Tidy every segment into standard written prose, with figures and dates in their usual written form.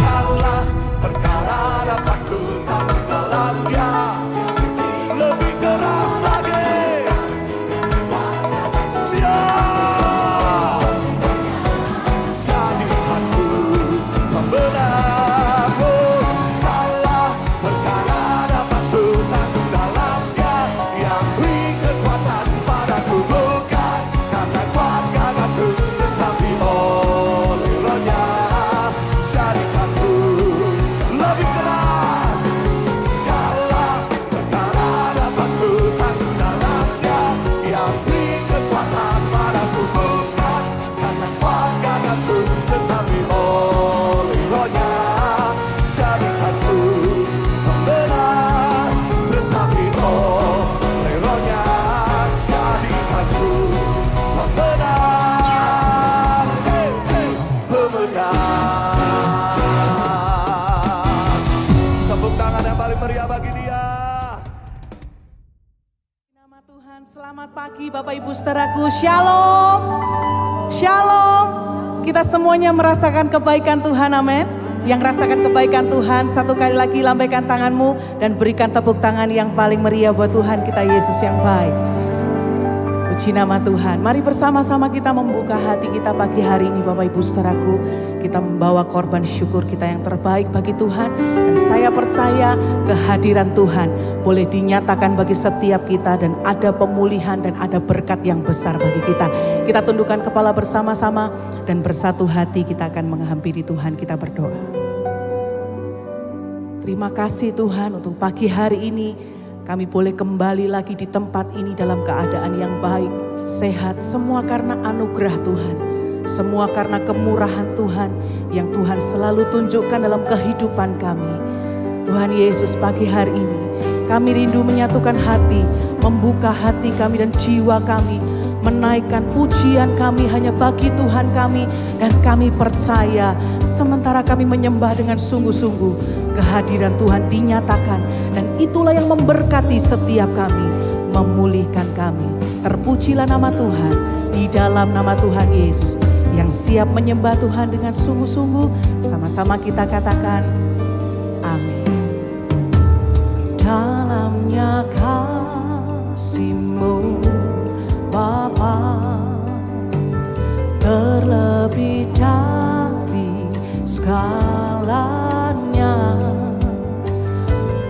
segala perkara dapat ku takluk dalam Dia. Lebih keras lagi. Siap. Jadikan ku pembenarku. Segala perkara dapat ku takluk dalam Dia. Yang beri kekuatan padaku, bukan karena kuat gagahku, tetapi oleh Roh-Nya. Jadikan ku lebih keras. Segala perkara dapat ku takluk dalam Dia. Yang beri kekuatan padaku, bukan karena kuat gagahku, tetapi oleh Roh-Nya. Jadikan ku pembenar, tetapi oleh Roh-Nya. Jadikan ku pembenar, pemenang. Tepuk tangan yang paling meriah bagi Dia. Nama Tuhan, selamat pagi Bapak Ibu saudaraku, Shalom. Shalom. Kita semuanya merasakan kebaikan Tuhan, amin. Yang rasakan kebaikan Tuhan, satu kali lagi lambaikan tanganmu dan berikan tepuk tangan yang paling meriah buat Tuhan kita Yesus yang baik. Puji nama Tuhan. Mari bersama-sama kita membuka hati kita pagi hari ini Bapak Ibu saudaraku. Kita membawa korban syukur kita yang terbaik bagi Tuhan. Dan saya percaya kehadiran Tuhan boleh dinyatakan bagi setiap kita. Dan ada pemulihan dan ada berkat yang besar bagi kita. Kita tundukkan kepala bersama-sama dan bersatu hati kita akan menghampiri Tuhan. Kita berdoa. Terima kasih Tuhan untuk pagi hari ini. Kami boleh kembali lagi di tempat ini dalam keadaan yang baik, sehat, semua karena anugerah Tuhan. Semua karena kemurahan Tuhan yang Tuhan selalu tunjukkan dalam kehidupan kami. Tuhan Yesus, pagi hari ini kami rindu menyatukan hati, membuka hati kami dan jiwa kami, menaikkan pujian kami hanya bagi Tuhan kami. Dan kami percaya sementara kami menyembah dengan sungguh-sungguh, kehadiran Tuhan dinyatakan dan itulah yang memberkati setiap kami, memulihkan kami. Terpujilah nama Tuhan di dalam nama Tuhan Yesus yang siap menyembah Tuhan dengan sungguh-sungguh. Sama-sama kita katakan amin. Dalamnya kasih-Mu Bapa, terlebih dari segalanya,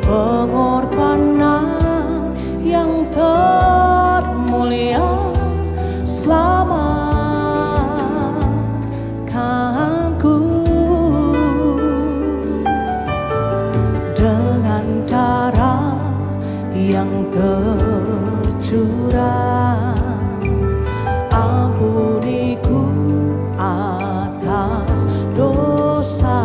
pengorbanan yang termulia selamatkanku. Dengan darah yang tercurah, ampuniku atas dosa.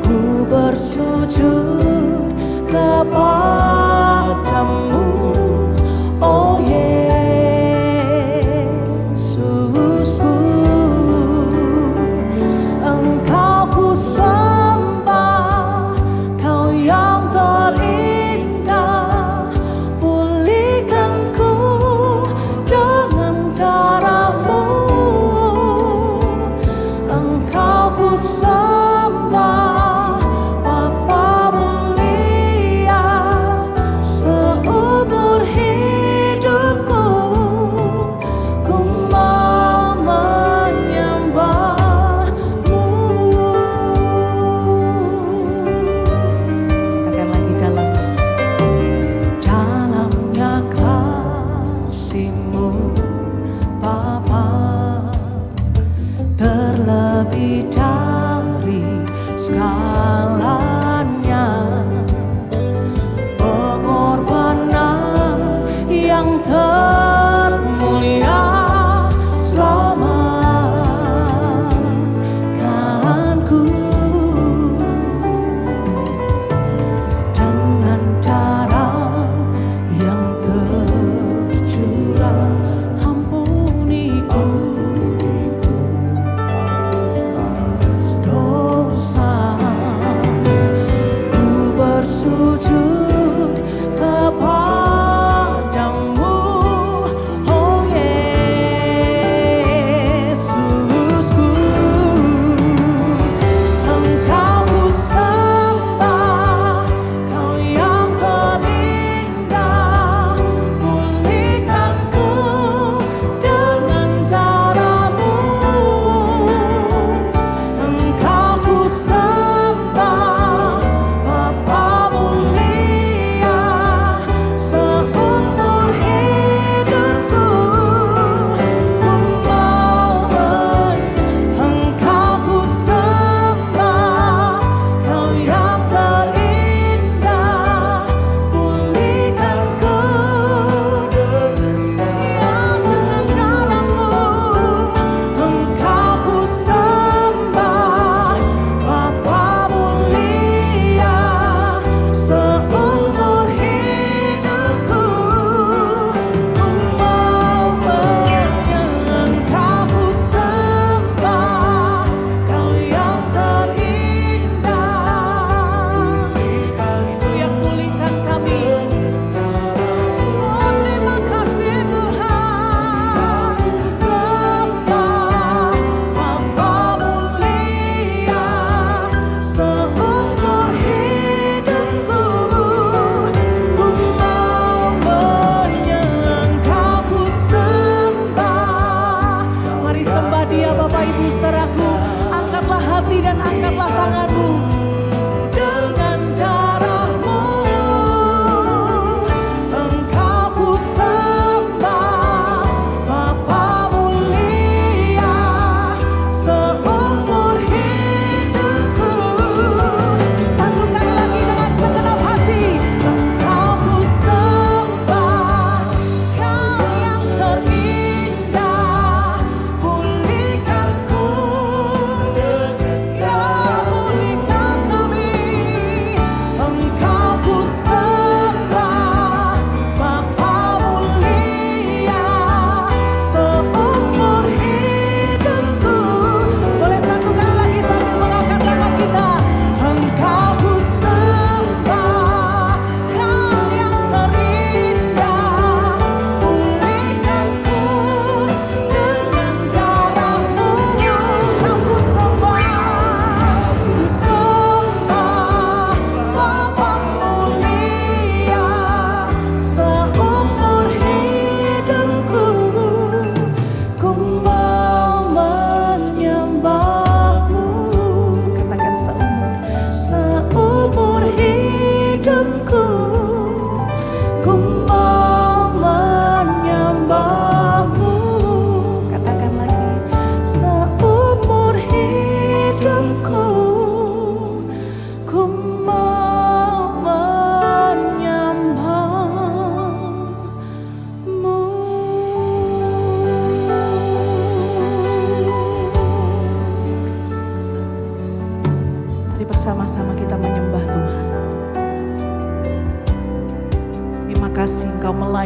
Ku bersujud kepadamu, oh Yesusku. Engkau ku sembah, Kau yang terindah. Pulihkanku dengan darah-Mu. Engkau ku sembah, Bapa mulia, seumur hidupku ku mau menyembah-Mu. Katakan lagi, dalamnya kasih-Mu Bapa, terlebih dari segalanya, pengorbanan yang termulia selamatkanku. Dengan darah yang tercurah,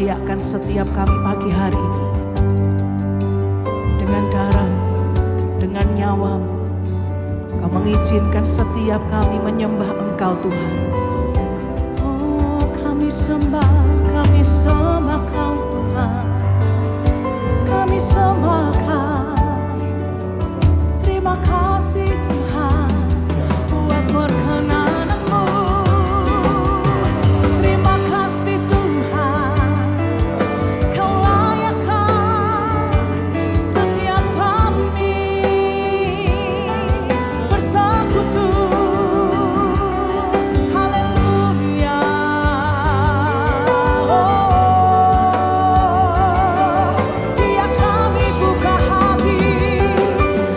melayakkan setiap kami pagi hari ini. Dengan darah, dengan nyawa-Mu, Kau mengizinkan setiap kami menyembah Engkau Tuhan. Oh, kami sembah Kau Tuhan. Kami sembah Kau. Terima kasih Tuhan buat perkenan-Mu. Terima kasih Tuhan, Kau layakkan setiap kami bersekutu. Haleluya. Iya, kami buka hati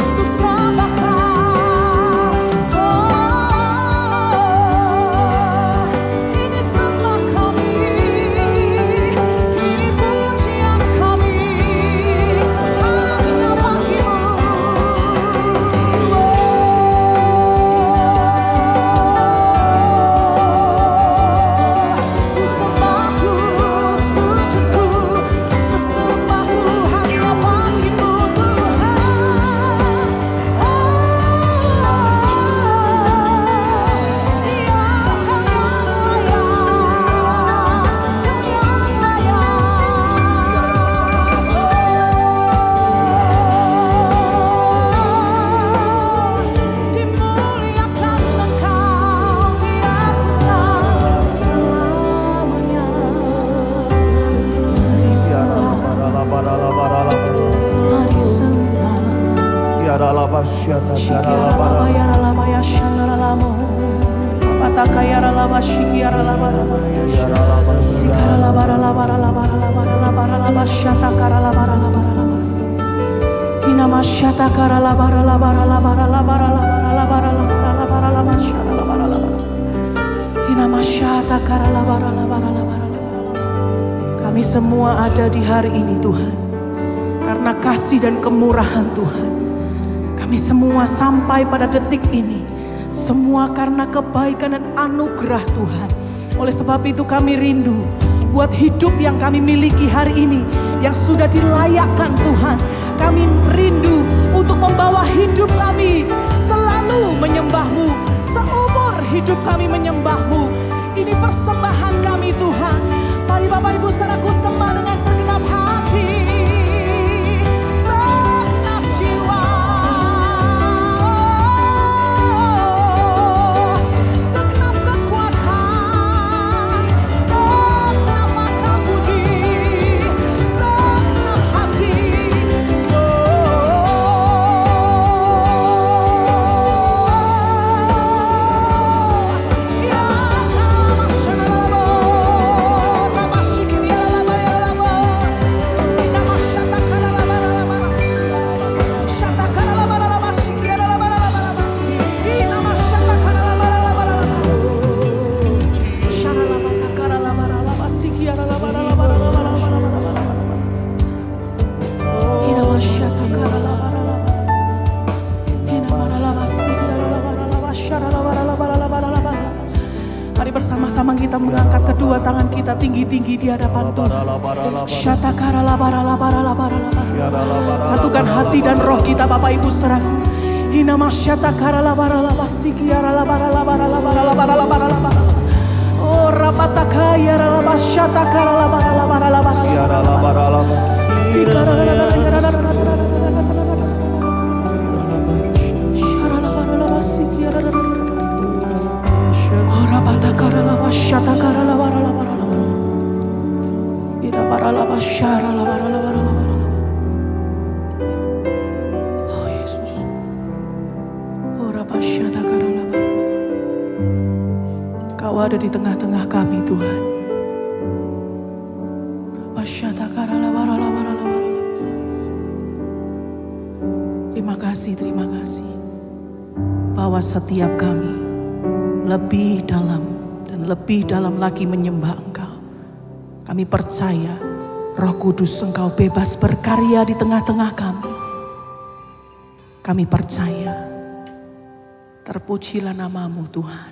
untuk sembah Kau. Ini sembah kami, ini pujian kami, hanya bagi-Mu. Sembahku, sujudku, sembahku hanya bagi-Mu Tuhan. Dimuliakan Engkau, biarlah selamanya. Mari sembah, mari sembah. Shikiaralaba yaralaba yashandaralamo. Apataka yaralaba shikiaralaba. Sikaralabaralabaralabaralabaralabaralabaralaba shatakaralabaralabaralaba. Inamashatakaraalabaralabaralabaralabaralabaralabaralabaralabaralabaralabaralabaralabaralabaralabaralabaralabaralabar. Inamashatakaraalabaralabaralabaralabaralabar. Kami semua ada di hari ini Tuhan, karena kasih dan kemurahan Tuhan. Kami semua sampai pada detik ini, semua karena kebaikan dan anugerah Tuhan. Oleh sebab itu kami rindu buat hidup yang kami miliki hari ini, yang sudah dilayakkan Tuhan. Kami rindu untuk membawa hidup kami selalu menyembah-Mu, seumur hidup kami menyembah-Mu. Ini persembahan kami Tuhan. Mari Bapak Ibu saudaraku sembah dengan segenap hati, segenap jiwa, segenap kekuatan, segenap mata budi, segenap hati. Ya Mari bersama-sama kita mengangkat kedua tangan kita tinggi-tinggi di hadapan Tuhan. Satukan hati dan roh kita Bapak Ibu saudaraku. Oh rapatakaya Oh Yesus. Kau ada di tengah-tengah kami Tuhan. Terima kasih bahwa setiap kami lebih dalam dan lebih dalam lagi menyembah Engkau. Kami percaya Roh Kudus Engkau bebas berkarya di tengah-tengah kami. Kami percaya, terpujilah nama-Mu Tuhan.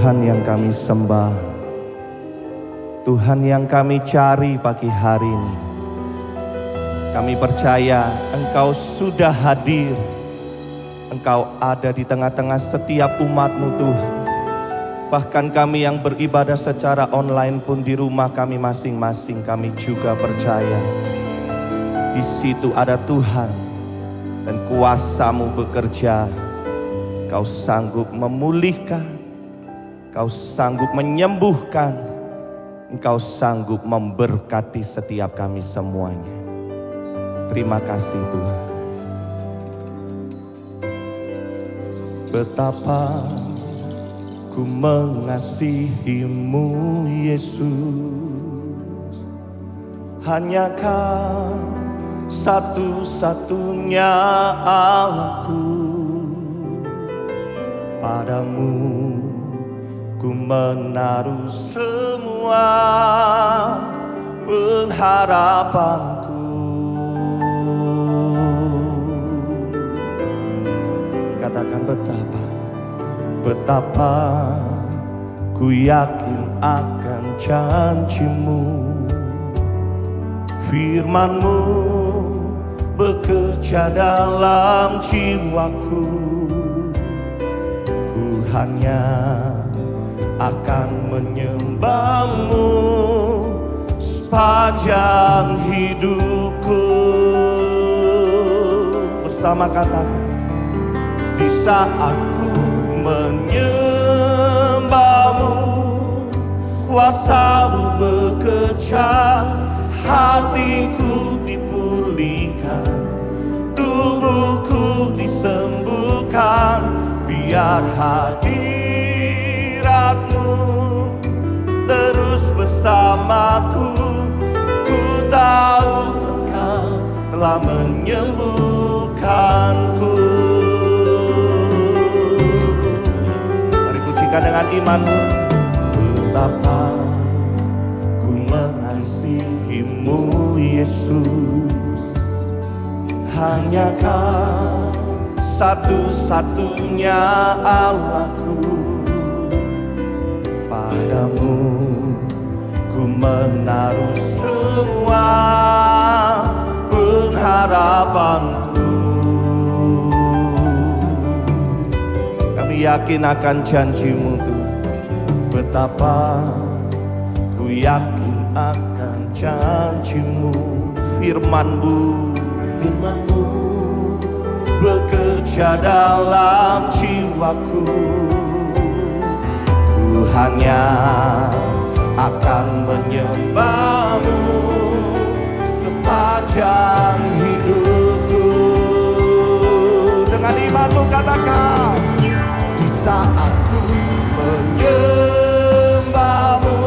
Tuhan yang kami sembah, Tuhan yang kami cari pagi hari ini. Kami percaya Engkau sudah hadir, Engkau ada di tengah-tengah setiap umat-Mu Tuhan. Bahkan kami yang beribadah secara online pun di rumah kami masing-masing, kami juga percaya di situ ada Tuhan dan kuasa-Mu bekerja. Kau sanggup memulihkan, Kau sanggup menyembuhkan, Engkau sanggup memberkati setiap kami semuanya. Terima kasih Tuhan. Betapa ku mengasihi-Mu Yesus, hanya Kau satu-satunya Allahku. Padamu ku menaruh semua pengharapanku. Katakan betapa ku yakin akan janji-Mu. Firman-Mu bekerja dalam jiwaku. Ku hanya akan menyembah-Mu sepanjang hidupku. Bersama katakan, di saat ku menyembah-Mu, kuasa-Mu bekerja, hatiku dipulihkan, tubuhku disembuhkan, biar hadirat-Mu terus bersamaku. Ku tahu Engkau telah menyembuhkanku. Mari pujikan dengan iman-Mu. Betapa ku mengasihi-Mu Yesus, hanya Kau satu-satunya Allahku. Padamu ku menaruh semua pengharapanku. Kami yakin akan janji-Mu Tuhan. Betapa ku yakin akan janji-Mu. Firman-Mu bekerja dalam jiwaku. Ku hanya akan menyembah-Mu sepanjang hidupku. Dengan iman-Mu katakan, di saat ku menyembah-Mu,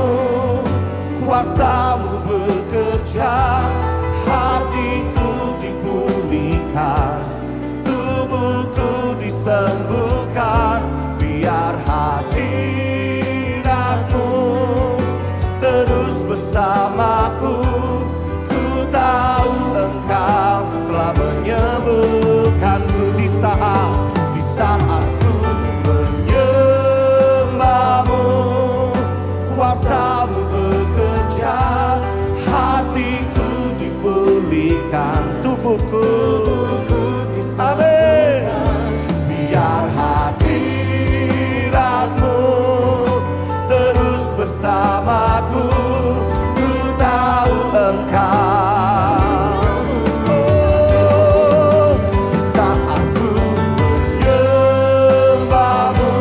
kuasa-Mu bekerja, hatiku dipulihkan, tubuhku disembuhkan, biar hadirat-Mu terus bersamaku. Ku tahu Engkau telah menyembuhkanku. Di saat ku menyembah-Mu, kuasa-Mu bekerja, hatiku dipulihkan, tubuhku amin, biar hadirat-Mu terus bersamaku. Ku tahu Engkau, oh, di saat ku menyembah-Mu,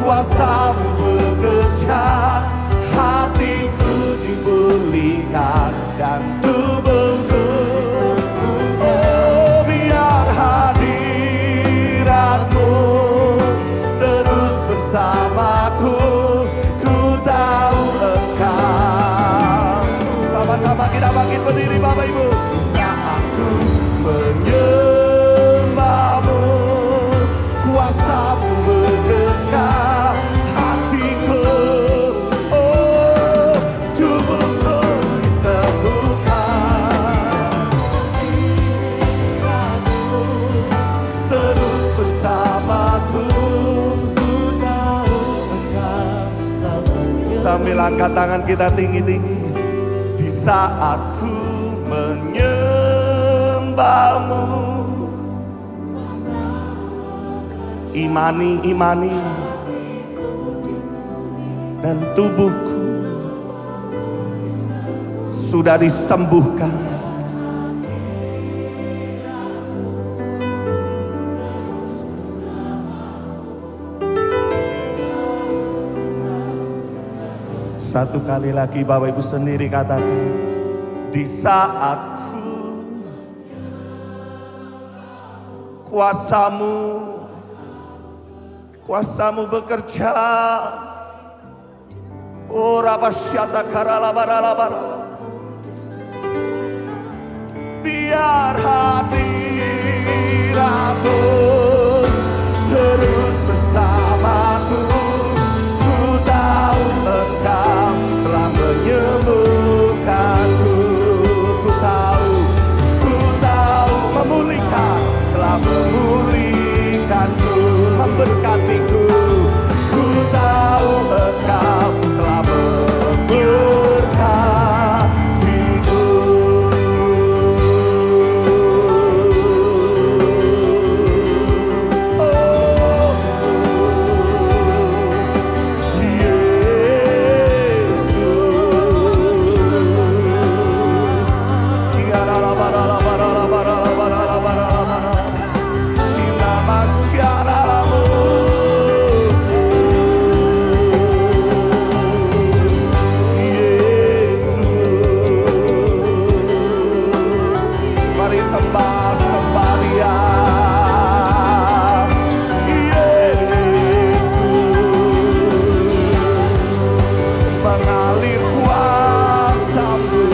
kuasa-Mu bekerja, hatiku dipulihkan dan tubuhku. Oh, biar hadirat-Mu terus bersamaku. Ku tahu Engkau. Sama-sama kita bangkit berdiri Bapak Ibu. Saat ku menyembah-Mu, kuasa-Mu bekerja, hatiku, oh, tubuhku disembuhkan, terus bersamaku. Ku tahu Bolehlah angkat tangan kita tinggi-tinggi. Di saat ku menyembahmu, imani dan tubuhku sudah disembuhkan. Satu kali lagi Bapak Ibu sendiri katakan, di saat kuasamu bekerja. Oh rabasyata karalabaralabara, biar hadiratmu terus bersamaku. Ku tahu Engkau telah menyembuhkanku. Ku tahu memulihkan, telah memulihkanku, memberkatiku. Ku tahu Engkau telah memberkatiku. Oh, Yesus. Mari sembah Dia. Yesus, mengalir kuasa-Mu,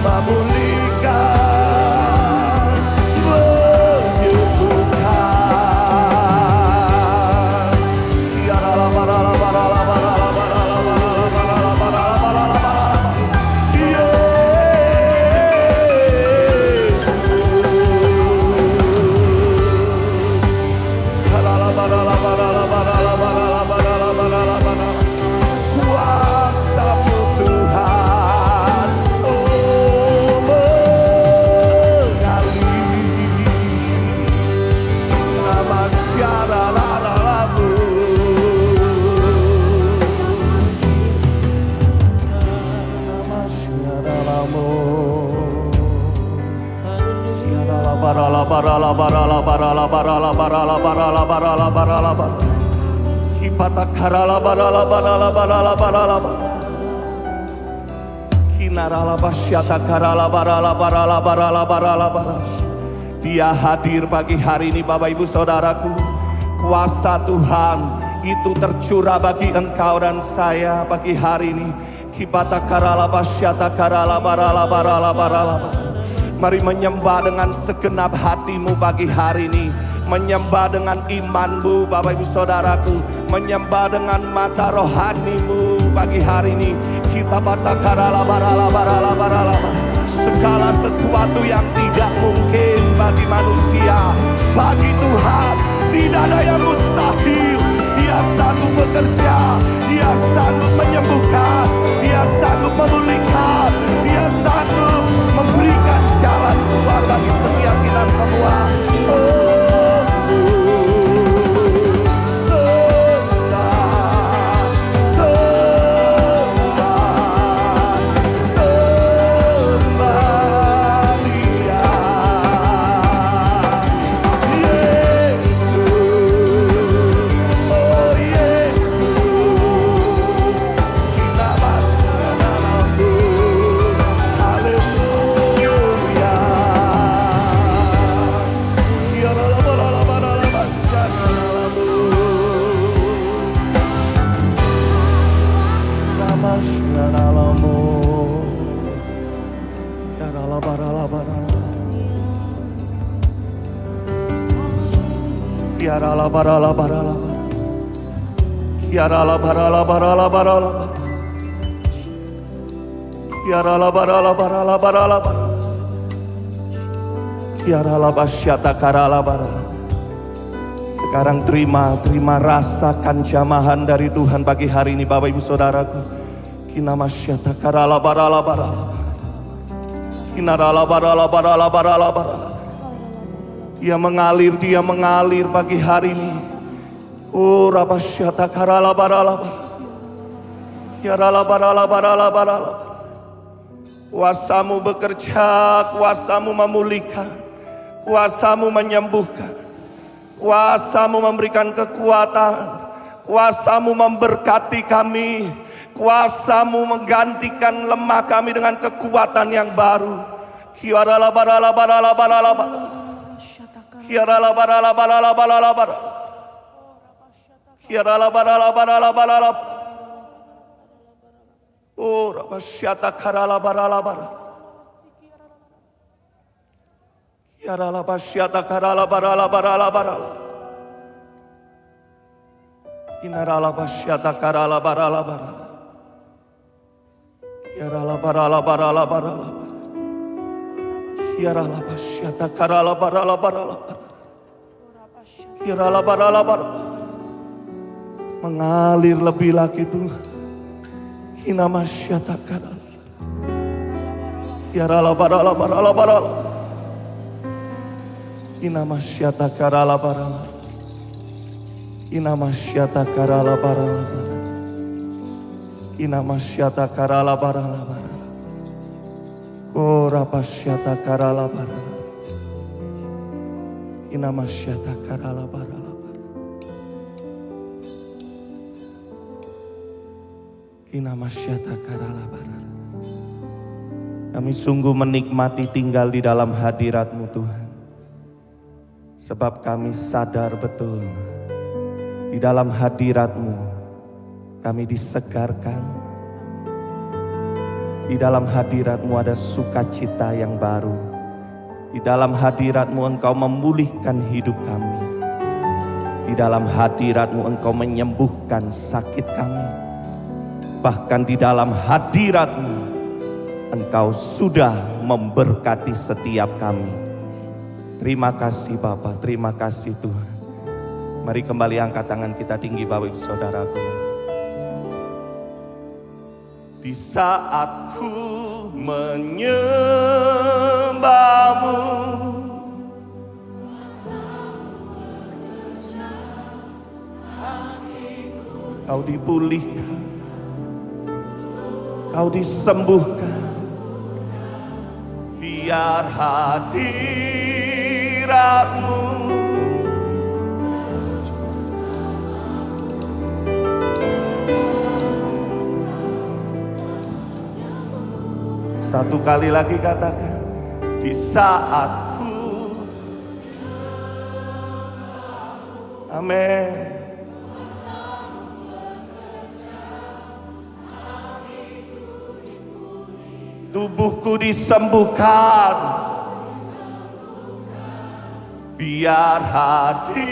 memulihkan, menyembuhkan. Kuasa-Mu Tuhan, oh mengalir. Nama syaralalamu, nama syaralamu. Dia hadir pagi hari ini Bapak Ibu Saudaraku. Kuasa Tuhan itu tercurah bagi engkau dan saya pagi hari ini. Mari menyembah dengan segenap hatimu pagi hari ini. Menyembah dengan imanmu Bapak Ibu Saudaraku. Menyembah dengan mata rohanimu pagi hari ini. Kita segala sesuatu yang tidak mungkin bagi manusia, bagi Tuhan tidak ada yang mustahil. Dia sanggup bekerja, Dia sanggup menyembuhkan, Dia sanggup memulihkan, Dia sanggup memberikan jalan keluar bagi setiap kita semua. Sekarang terima rasakan jamahan dari Tuhan pagi hari ini Bapak Ibu Saudaraku. Kinamasyata karala barala barala. Kinarala barala barala barala barala. Dia mengalir pagi hari ini. Oh rabasyata karala barala barala. Yarala barala barala barala. Kuasamu bekerja, kuasamu memulihkan, kuasamu menyembuhkan, kuasamu memberikan kekuatan, kuasamu memberkati kami, kuasamu menggantikan lemah kami dengan kekuatan yang baru. Kiarala barala barala barala barala. Kiarala barala barala barala barala. Kiarala barala barala barala. Oh, rabasyata karala barala barala. Kiarala basyata karala barala barala barala. Inarala basyata karala barala barala. Kiarala barala barala barala. Kiarala basyata karala barala barala. Kiarala barala barala. Mengalir lebih lagi Tuhan. Inamasyata karala. Kiarala barala barala barala. Inamasyata karala barala. Inamasyata karala barala barala. Inamasyata karala barala barala. Korapasyata karala barala. Inamasyata karala barala. Inamasyata karala barala. Kami sungguh menikmati tinggal di dalam hadirat-Mu Tuhan. Sebab kami sadar betul di dalam hadirat-Mu kami disegarkan. Di dalam hadirat-Mu ada sukacita yang baru. Di dalam hadirat-Mu Engkau memulihkan hidup kami. Di dalam hadirat-Mu Engkau menyembuhkan sakit kami. Bahkan di dalam hadirat-Mu Engkau sudah memberkati setiap kami. Terima kasih Bapa, terima kasih Tuhan. Mari kembali angkat tangan kita tinggi Bapak Ibu Saudaraku. Di saat ku menyembah-Mu, Kau dipulihkan, Kau disembuhkan. Biar hadirat-Mu satu kali lagi katakan, di saat ku. Amin. Tubuhku disembuhkan, biar hadirat-Mu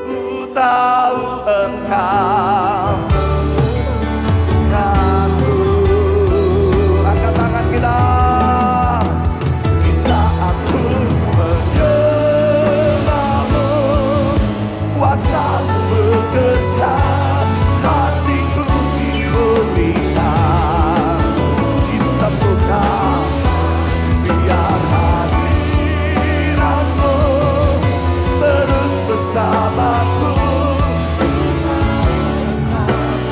ku tahu Engkau. Angkat tangan kita. Di saat ku menyembah-Mu, kuasa-Mu bekerja, hatiku dipulihkan, disembuhkan, biar hadirat-Mu terus bersamaku,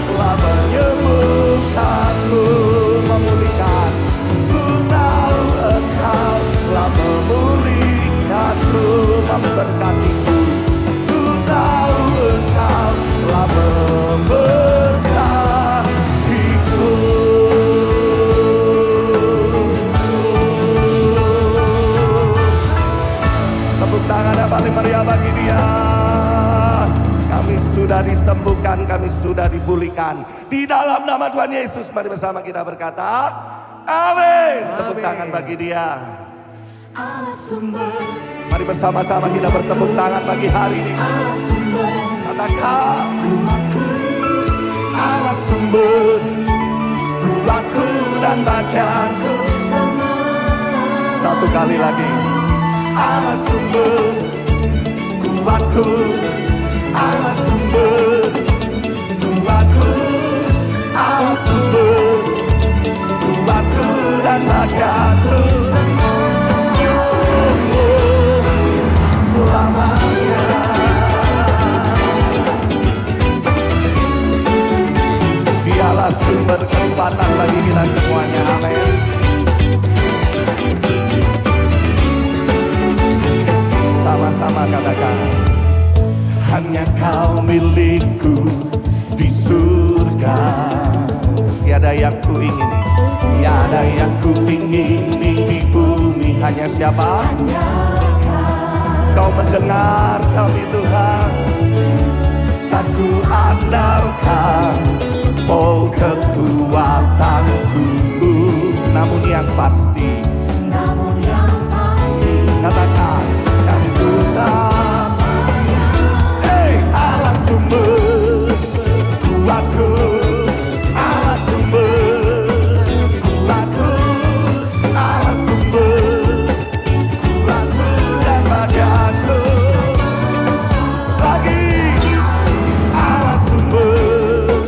telah menyembuhkanku, memulihkan. Ku tahu Engkau telah memulihkanku, memberkatiku. Ku tahu Engkau telah memberkatiku. Tepuk tangan yang paling meriah bagi Dia. Kami sudah disembuhkan, kami sudah dipulihkan. Di dalam nama Tuhan Yesus, mari bersama kita berkata, amin. Tepuk tangan bagi Dia. Mari bersama-sama kita bertepuk tangan bagi hari ini. Katakan, Allah sumber, tuaku dan bagianku, Satu kali lagi. Allah sumber kuatku, Allah sumber kuatku, Allah sumber kuatku dan bahagiaku. Selamanya. Dialah sumber kekuatan bagi kita semuanya. Amin. Sama-sama katakan, hanya Kau milikku di surga. Tiada yang ku ingini, tiada yang ku ingini di bumi. Hanya siapa? Hanya Kau mendengar kami Tuhan. Tak ku andalkan, oh kekuatanku. Namun yang pasti, katakan, kan ku tahu, hey, Allah sumber kuatku, Allah sumber kuatku, Allah sumber kuatku dan bahagiaku. Lagi, Allah sumber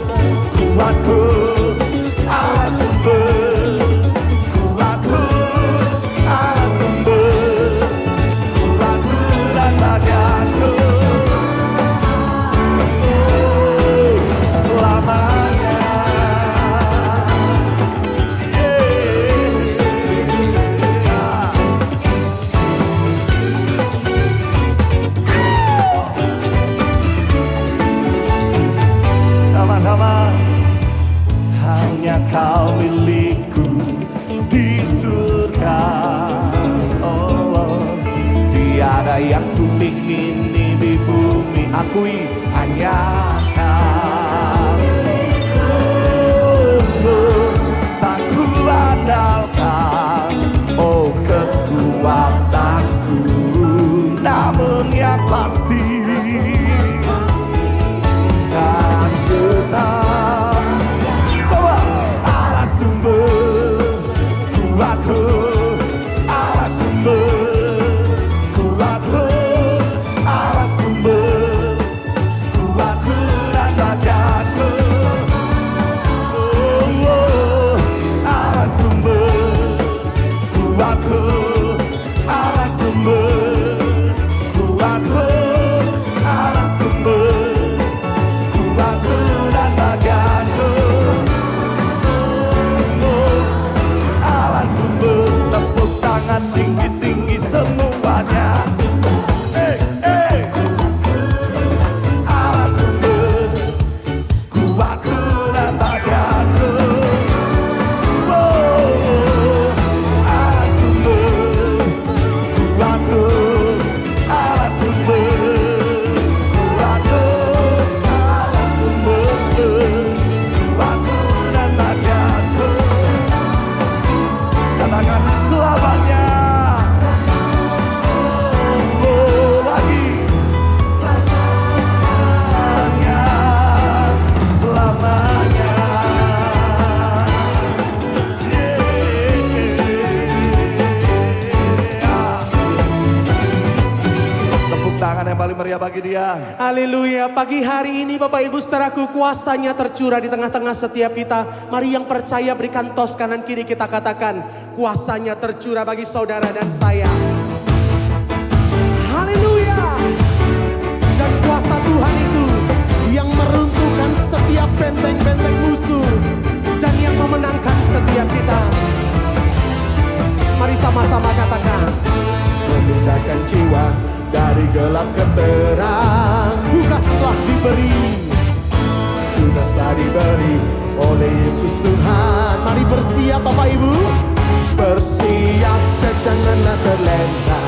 kuatku, Allah sumber kuatku, Allah sumber kuatku dan bahagiaku. Selamanya. Sama-sama. Hanya Kau milikku di surga. Oh, tiada yang ku ingini di bumi. Akui hanya Kau milikku. Tak ku andalkan, oh kekuatanku. Namun yang pasti, kan tetap bahwa Allah sumber kuatku, Allah sumber kuatku, Allah sumber kuatku dan bahagiaku. Oh, Allah sumber kuatku, Allah sumber kuatku, Allah sumber kuatku dan bahagiaku. Allah sumber, tepuk tangan tinggi-tinggi semuanya. Hey, hey. Allah sumber kuatku dan bahagiaku. Oh, Allah sumber kuatku, Allah sumber kuatku, Allah sumber kuatku dan bahagiaku. Katakan selamanya. Oh, lagi. Selamanya, selamanya. Yeah. Tepuk tangan yang paling meriah bagi dia. Haleluya, pagi hari ini Bapak Ibu Saudaraku, kuasanya tercurah di tengah-tengah setiap kita. Mari yang percaya berikan tos kanan kiri, kita katakan kuasanya tercurah bagi saudara dan saya. Haleluya. Dan kuasa Tuhan itu yang meruntuhkan setiap benteng-benteng musuh dan yang memenangkan setiap kita. Mari sama-sama katakan, memindahkan jiwa dari gelap ke terang. Tugas telah diberi, tugas telah diberi oleh Yesus Tuhan. Mari bersiap Bapak Ibu, bersiap dan janganlah terlena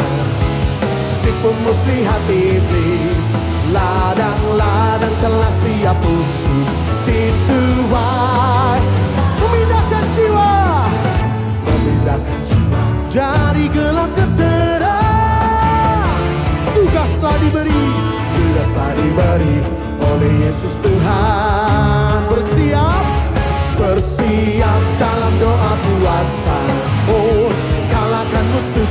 tipu muslihat iblis. Ladang-ladang telah siap untuk dituai. Memindahkan jiwa, memindahkan jiwa dari gelap ke terang. Tugas telah diberi, tugas telah diberi oleh Yesus Tuhan. Bersiap, bersiap dalam doa puasa. Oh, kalahkan musuh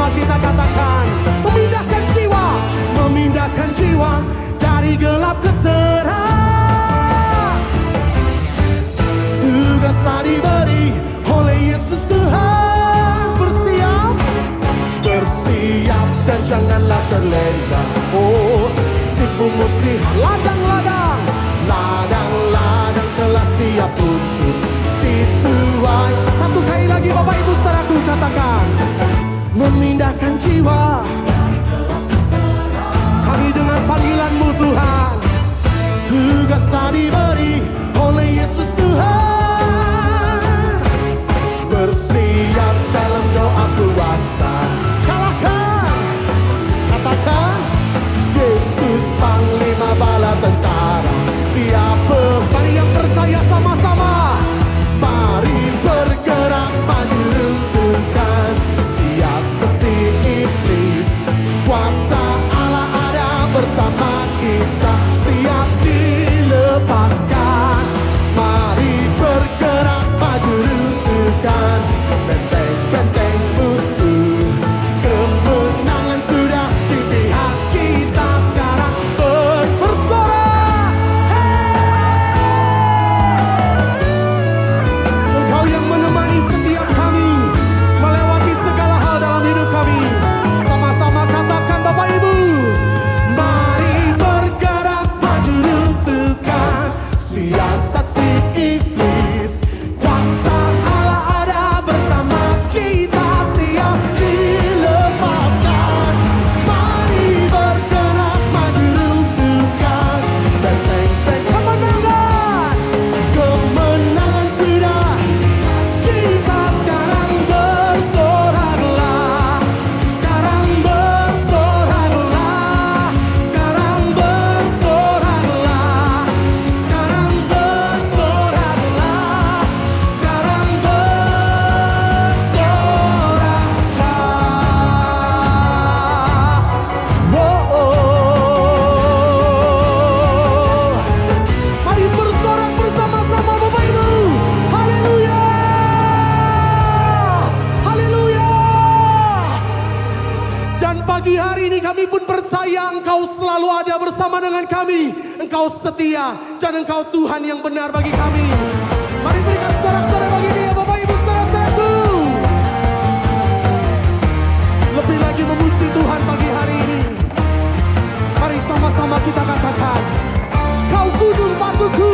Sama-sama kita katakan, memindahkan jiwa dari gelap ke terang. Tugaslah diberi oleh Yesus Tuhan. Bersiap dan janganlah terlena. Oh, tipu muslim ladang-ladang telah siap untuk dituai. Satu kali lagi Bapak Ibu saudaraku katakan, memindahkan jiwa kami dengan panggilan-Mu Tuhan. Tugaslah diberi oleh Yesus Tuhan. Bersiap dalam doa puasa. Katakan, Yesus Panglima Bala Tentara. Dia mari yang percaya sama-sama. Mari bergerak maju runtuhkan siasat si iblis. Kuasa Allah ada bersama kita, siap dilepaskan. Mari bergerak maju runtuhkan benteng-benteng musuh. Kemenangan sudah di pihak kita, sekarang bersorak. Engkau yang menemani setiap kami melewati segala hal dalam hidup kami. Sama-sama katakan Bapak Ibu, mari bergerak maju runtuhkan siasat si iblis. Kuasa Allah ada bersama kita, siap dilepaskan. Mari bergerak maju runtuhkan benteng-benteng kemenangan. Kemenangan sudah kita, sekarang bersoraklah. Sekarang bersoraklah. Sekarang bersoraklah. Sekarang bersoraklah. Sekarang bersoraklah. Mari bersorak bersama-sama Bapak Ibu. Haleluya. Haleluya. Dan pagi hari ini kami pun percaya Engkau selalu ada bersama dengan kami. Engkau setia dan Engkau Tuhan yang benar bagi kami. Mari berikan sorak-sorai bagi Dia Bapak Ibu saudara-saudaraku. Lebih lagi memuji Tuhan pagi hari ini. Mari sama-sama kita katakan, Kau gunung batuku.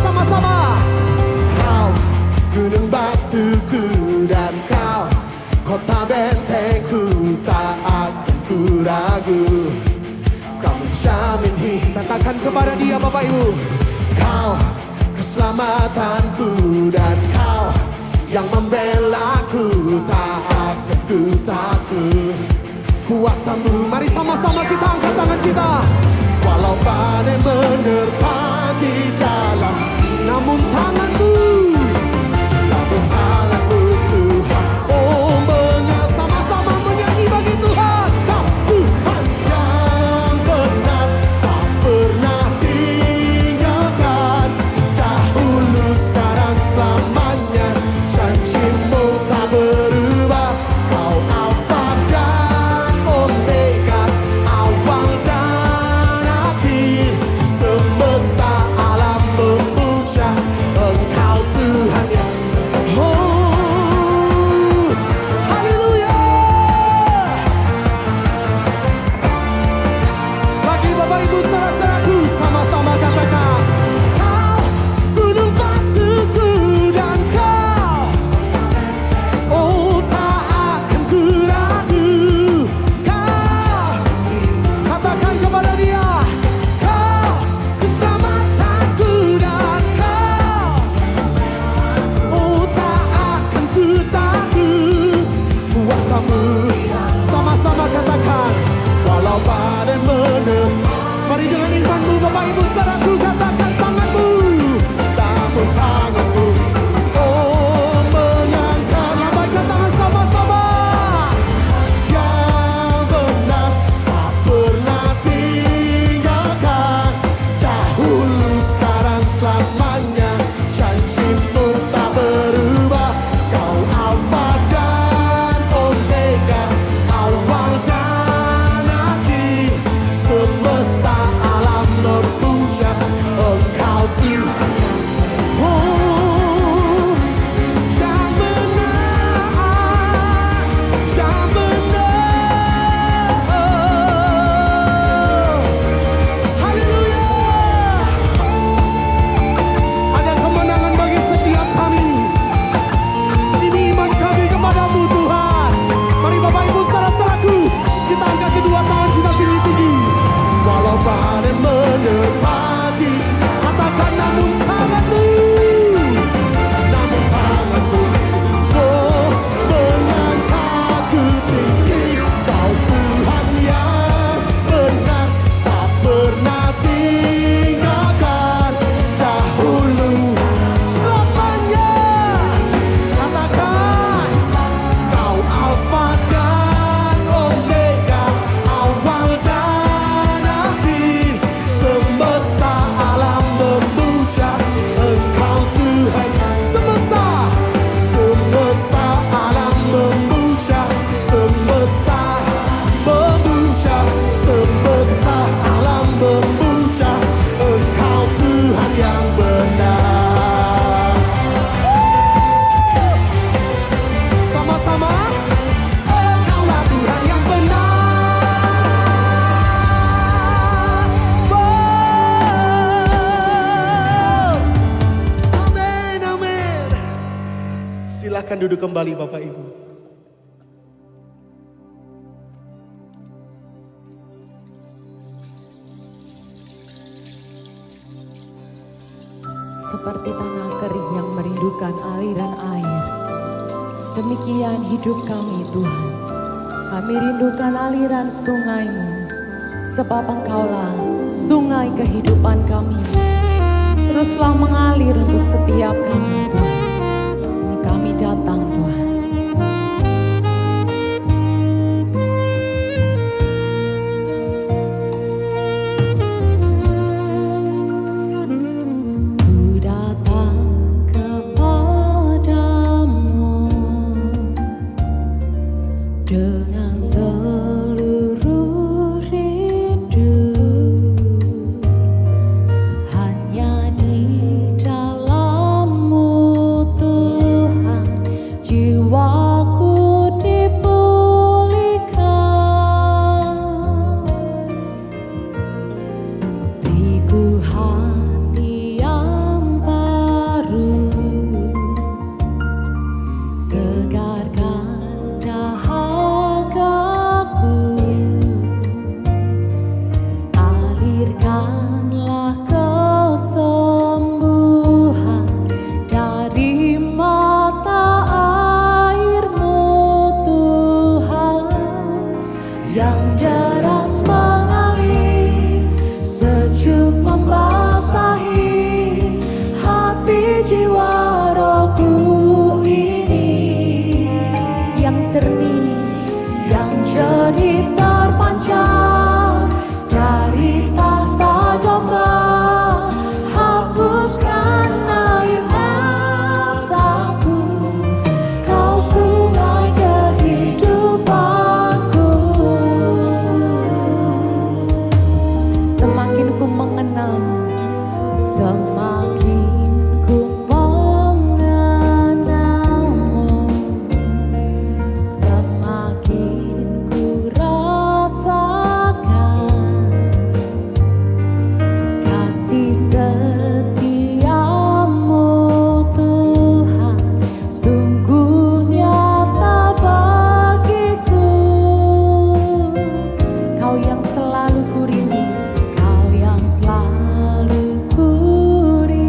Sama-sama. Kau gunung batuku dan Kau kota bentengku, tak akan ku ragu. Kau menjamin hidup. Katakan kepada Dia Bapak Ibu, Kau keselamatanku dan Kau yang membelaku, tak akan ku takut. Kuasa-Mu, mari sama-sama kita angkat tangan kita. Walau badai menerpa di dalam, namun tangan-Mu Tuhan. Oh, sama-sama menyanyi bagi Tuhan. Kau Tuhan yang benar, tak pernah tinggalkan. Dahulu, sekarang, selamanya, janji-Mu tak berubah. Kau Alfa dan Omega, awal dan akhir semesta Silahkan duduk kembali Bapak Ibu. Seperti tanah kering yang merindukan aliran air, demikian hidup kami Tuhan. Kami rindukan aliran sungai-Mu, sebab Engkaulah sungai kehidupan kami. Teruslah mengalir untuk setiap kami Tuhan. Ini kami datang Tuhan. Ku datang kepadamu dengan seluruh rindu. Hanya di dalam-Mu Tuhan, jiwaku dipulihkan. Beriku hati yang baru, segarkan dahagaku. Alirkanlah kesembuhan dari mata air-Mu Tuhan, yang deras mengalir, sejuk membasahi hati jiwa rohku ini, yang jernih terpancar dari tahta domba. Hapuskan air mataku, Kau sungai kehidupanku. Semakin ku mengenal-Mu, semakin ku mengenal-Mu, semakin ku rasakan kasih setia-Mu Tuhan, sungguh nyata bagiku. Kau yang selalu ku rindu, Kau yang selalu ku rindu.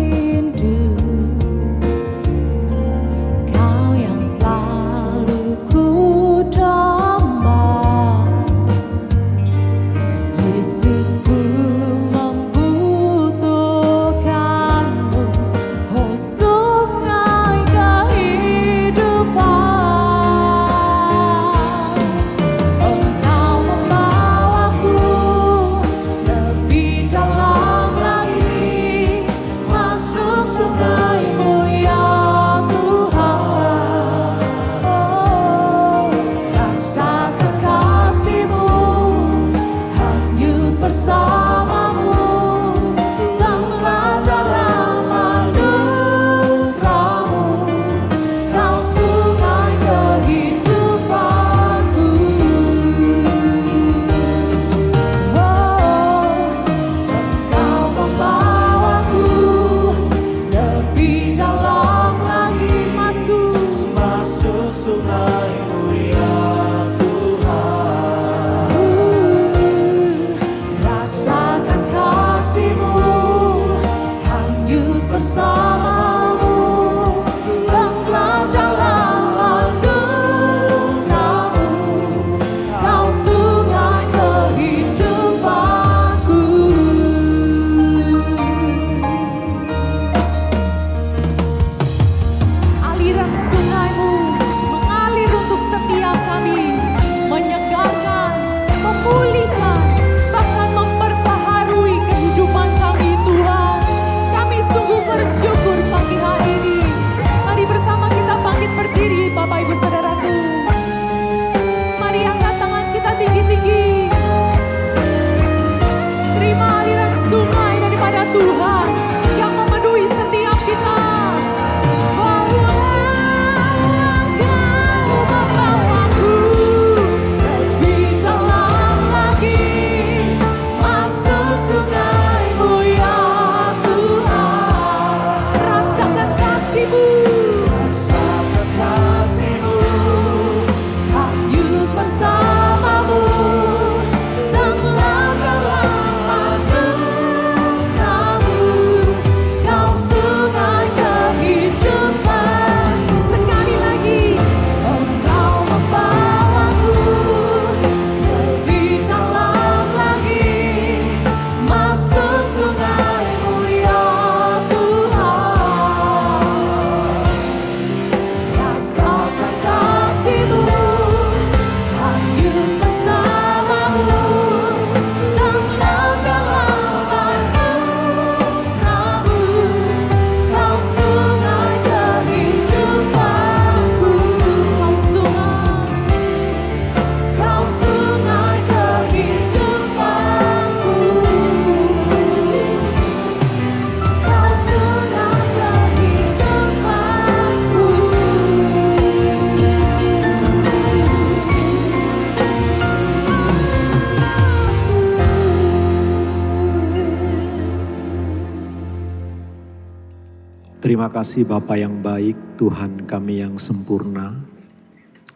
Terima kasih Bapa yang baik, Tuhan kami yang sempurna,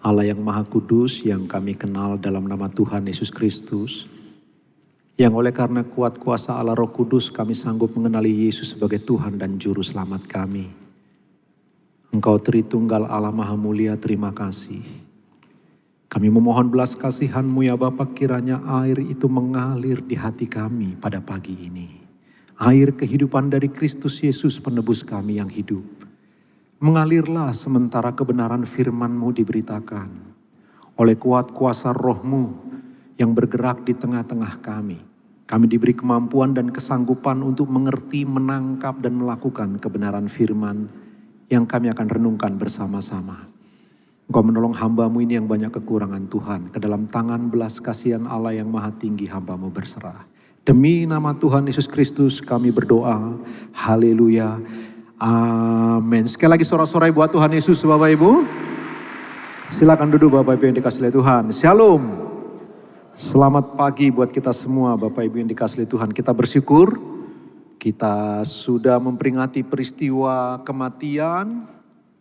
Allah yang Maha Kudus yang kami kenal dalam nama Tuhan Yesus Kristus, yang oleh karena kuat kuasa Allah Roh Kudus kami sanggup mengenali Yesus sebagai Tuhan dan Juru Selamat kami. Engkau Tritunggal Allah Maha Mulia, terima kasih. Kami memohon belas kasihan-Mu ya Bapa, kiranya air itu mengalir di hati kami pada pagi ini. Air kehidupan dari Kristus Yesus penebus kami yang hidup. Mengalirlah sementara kebenaran firman-Mu diberitakan. Oleh kuat kuasa Roh-Mu yang bergerak di tengah-tengah kami. Kami diberi kemampuan dan kesanggupan untuk mengerti, menangkap dan melakukan kebenaran firman yang kami akan renungkan bersama-sama. Engkau menolong hamba-Mu ini yang banyak kekurangan Tuhan. Ke dalam tangan belas kasihan Allah yang maha tinggi hamba-Mu berserah. Demi nama Tuhan Yesus Kristus kami berdoa. Haleluya. Amin. Sekali lagi sorak-sorai buat Tuhan Yesus Bapak Ibu. Silakan duduk Bapak Ibu yang dikasihi Tuhan. Shalom. Selamat pagi buat kita semua Bapak Ibu yang dikasihi Tuhan. Kita bersyukur kita sudah memperingati peristiwa kematian,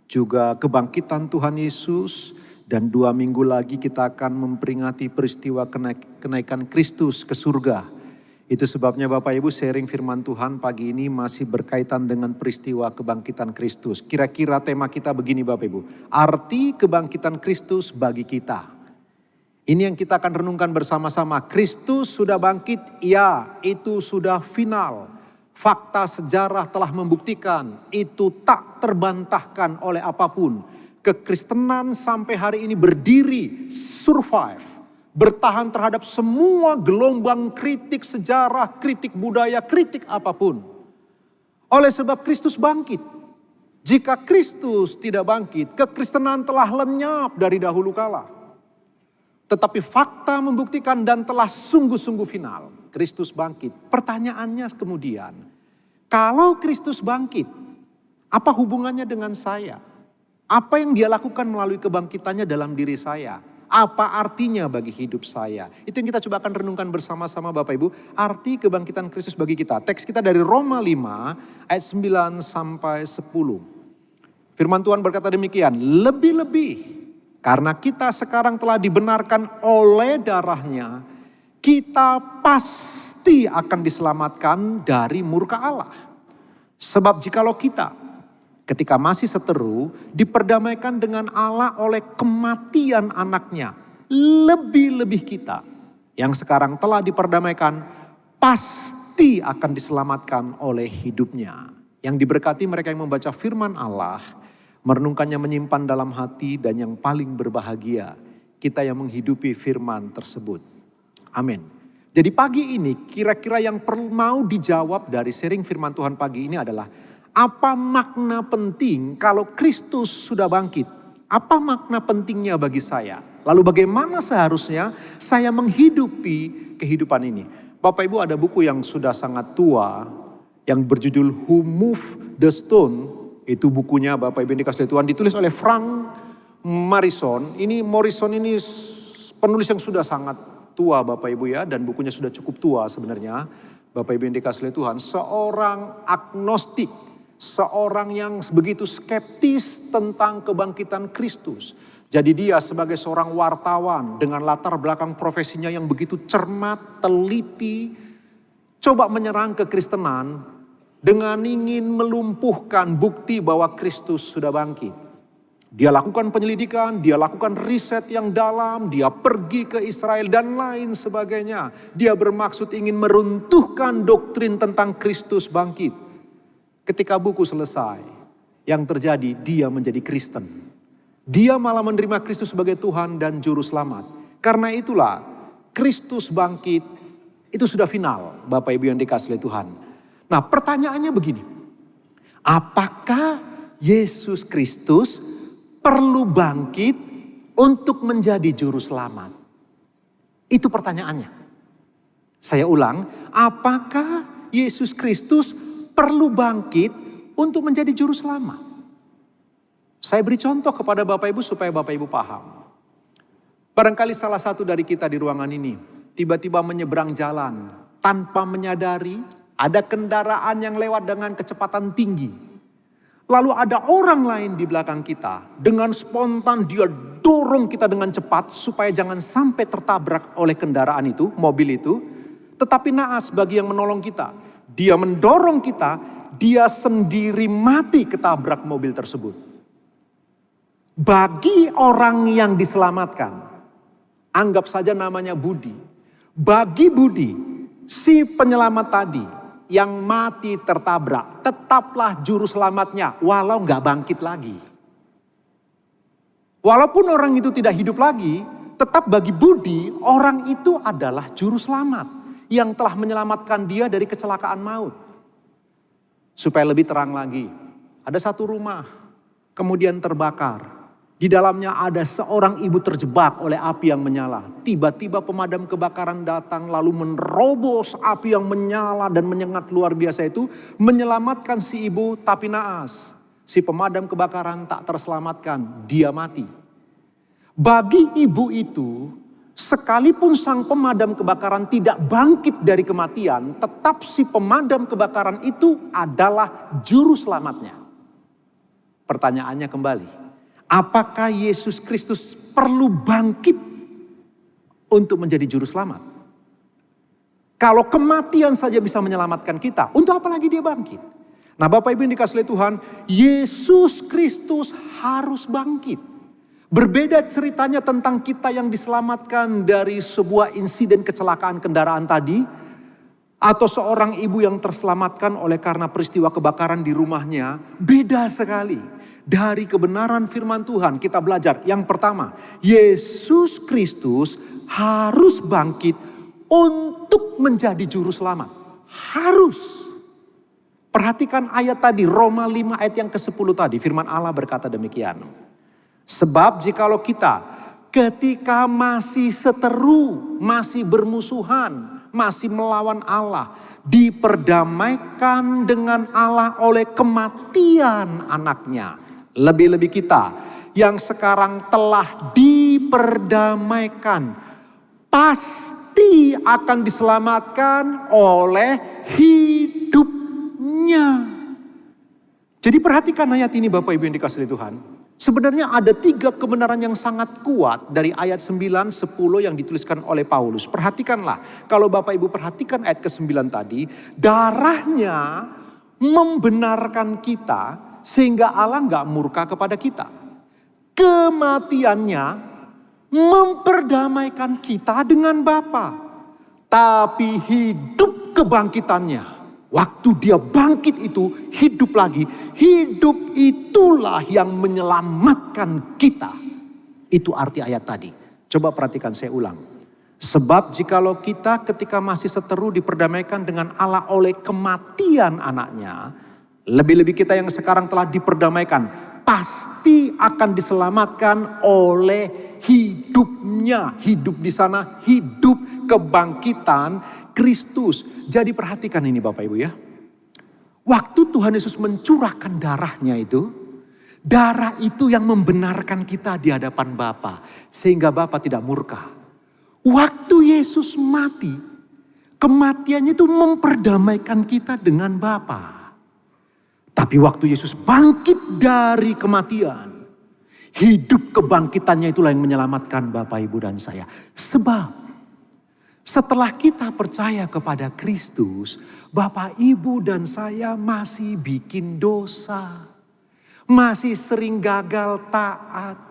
juga kebangkitan Tuhan Yesus. Dan 2 minggu lagi kita akan memperingati peristiwa kenaikan Kristus ke surga. Itu sebabnya Bapak Ibu sharing firman Tuhan pagi ini masih berkaitan dengan peristiwa kebangkitan Kristus. Kira-kira tema kita begini Bapak Ibu. Arti kebangkitan Kristus bagi kita. Ini yang kita akan renungkan bersama-sama. Kristus sudah bangkit, ya itu sudah final. Fakta sejarah telah membuktikan itu tak terbantahkan oleh apapun. Kekristenan sampai hari ini berdiri, survive. Bertahan terhadap semua gelombang kritik sejarah, kritik budaya, kritik apapun. Oleh sebab Kristus bangkit. Jika Kristus tidak bangkit, kekristenan telah lenyap dari dahulu kala. Tetapi fakta membuktikan dan telah sungguh-sungguh final. Kristus bangkit. Pertanyaannya kemudian, kalau Kristus bangkit, apa hubungannya dengan saya? Apa yang dia lakukan melalui kebangkitannya dalam diri saya? Apa artinya bagi hidup saya? Itu yang kita coba akan renungkan bersama-sama Bapak Ibu. Arti kebangkitan Kristus bagi kita. Teks kita dari Roma 5 ayat 9 sampai 10. Firman Tuhan berkata demikian. Lebih-lebih karena kita sekarang telah dibenarkan oleh darahnya. Kita pasti akan diselamatkan dari murka Allah. Sebab jikalau kita ketika masih seteru, diperdamaikan dengan Allah oleh kematian anaknya. Lebih-lebih kita yang sekarang telah diperdamaikan, pasti akan diselamatkan oleh hidupnya. Yang diberkati mereka yang membaca firman Allah, merenungkannya menyimpan dalam hati, dan yang paling berbahagia, kita yang menghidupi firman tersebut. Amin. Jadi pagi ini kira-kira yang perlu mau dijawab dari sharing firman Tuhan pagi ini adalah, apa makna penting kalau Kristus sudah bangkit? Apa makna pentingnya bagi saya? Lalu bagaimana seharusnya saya menghidupi kehidupan ini? Bapak Ibu, ada buku yang sudah sangat tua yang berjudul Who Moved the Stone. Itu bukunya Bapak Ibu yang dikasihi Tuhan, ditulis oleh Frank Morrison. Morrison ini penulis yang sudah sangat tua Bapak Ibu ya, dan bukunya sudah cukup tua sebenarnya. Bapak Ibu yang dikasihi Tuhan, seorang agnostik. Seorang yang begitu skeptis tentang kebangkitan Kristus. Jadi dia sebagai seorang wartawan dengan latar belakang profesinya yang begitu cermat, teliti. Coba menyerang kekristenan dengan ingin melumpuhkan bukti bahwa Kristus sudah bangkit. Dia lakukan penyelidikan, dia lakukan riset yang dalam, dia pergi ke Israel dan lain sebagainya. Dia bermaksud ingin meruntuhkan doktrin tentang Kristus bangkit. Ketika buku selesai, yang terjadi dia menjadi Kristen. Dia malah menerima Kristus sebagai Tuhan dan Juru Selamat. Karena itulah Kristus bangkit itu sudah final Bapak Ibu yang dikasihi Tuhan. Nah pertanyaannya begini. Apakah Yesus Kristus perlu bangkit untuk menjadi Juru Selamat? Itu pertanyaannya. Saya ulang, apakah Yesus Kristus perlu bangkit untuk menjadi juru selamat? Saya beri contoh kepada Bapak Ibu supaya Bapak Ibu paham. Barangkali salah satu dari kita di ruangan ini tiba-tiba menyeberang jalan tanpa menyadari ada kendaraan yang lewat dengan kecepatan tinggi. Lalu ada orang lain di belakang kita. Dengan spontan dia dorong kita dengan cepat supaya jangan sampai tertabrak oleh kendaraan itu, mobil itu. Tetapi naas bagi yang menolong kita. Dia mendorong kita, dia sendiri mati ketabrak mobil tersebut. Bagi orang yang diselamatkan, anggap saja namanya Budi. Bagi Budi, si penyelamat tadi yang mati tertabrak, tetaplah juru selamatnya walau nggak bangkit lagi. Walaupun orang itu tidak hidup lagi, tetap bagi Budi orang itu adalah juru selamat yang telah menyelamatkan dia dari kecelakaan maut. Supaya lebih terang lagi, ada satu rumah kemudian terbakar. Di dalamnya ada seorang ibu terjebak oleh api yang menyala. Tiba-tiba pemadam kebakaran datang lalu menerobos api yang menyala dan menyengat luar biasa itu. Menyelamatkan si ibu tapi naas. Si pemadam kebakaran tak terselamatkan, dia mati. Bagi ibu itu, sekalipun sang pemadam kebakaran tidak bangkit dari kematian, tetap si pemadam kebakaran itu adalah juru selamatnya. Pertanyaannya kembali. Apakah Yesus Kristus perlu bangkit untuk menjadi juru selamat? Kalau kematian saja bisa menyelamatkan kita, untuk apa lagi dia bangkit? Nah Bapak Ibu yang dikasihi Tuhan, Yesus Kristus harus bangkit. Berbeda ceritanya tentang kita yang diselamatkan dari sebuah insiden kecelakaan kendaraan tadi, atau seorang ibu yang terselamatkan oleh karena peristiwa kebakaran di rumahnya, beda sekali. Dari kebenaran firman Tuhan kita belajar. Yang pertama, Yesus Kristus harus bangkit untuk menjadi juru selamat. Harus. Perhatikan ayat tadi, Roma 5 ayat yang ke-10 tadi. Firman Allah berkata demikian. Sebab jikalau kita ketika masih seteru, masih bermusuhan, masih melawan Allah, diperdamaikan dengan Allah oleh kematian anaknya. Lebih-lebih kita yang sekarang telah diperdamaikan, pasti akan diselamatkan oleh hidupnya. Jadi perhatikan ayat ini Bapak Ibu yang dikasihi Tuhan. Sebenarnya ada 3 kebenaran yang sangat kuat dari ayat 9, 10 yang dituliskan oleh Paulus. Perhatikanlah, kalau Bapak Ibu perhatikan ayat ke-9 tadi, darahnya membenarkan kita sehingga Allah nggak murka kepada kita. Kematiannya memperdamaikan kita dengan Bapa. Tapi hidup kebangkitannya, waktu dia bangkit itu hidup lagi. Hidup itulah yang menyelamatkan kita. Itu arti ayat tadi. Coba perhatikan, saya ulang. Sebab jikalau kita ketika masih seteru diperdamaikan dengan Allah oleh kematian anaknya, lebih-lebih kita yang sekarang telah diperdamaikan, pasti akan diselamatkan oleh hidupnya. Hidup di sana, hidup kebangkitan Kristus. Jadi perhatikan ini Bapak Ibu ya. Waktu Tuhan Yesus mencurahkan darahnya itu, darah itu yang membenarkan kita di hadapan Bapa, sehingga Bapa tidak murka. Waktu Yesus mati, kematiannya itu memperdamaikan kita dengan Bapa. Tapi waktu Yesus bangkit dari kematian, hidup kebangkitannya itulah yang menyelamatkan Bapak, Ibu, dan saya. Sebab setelah kita percaya kepada Kristus, Bapak, Ibu, dan saya masih bikin dosa. Masih sering gagal taat.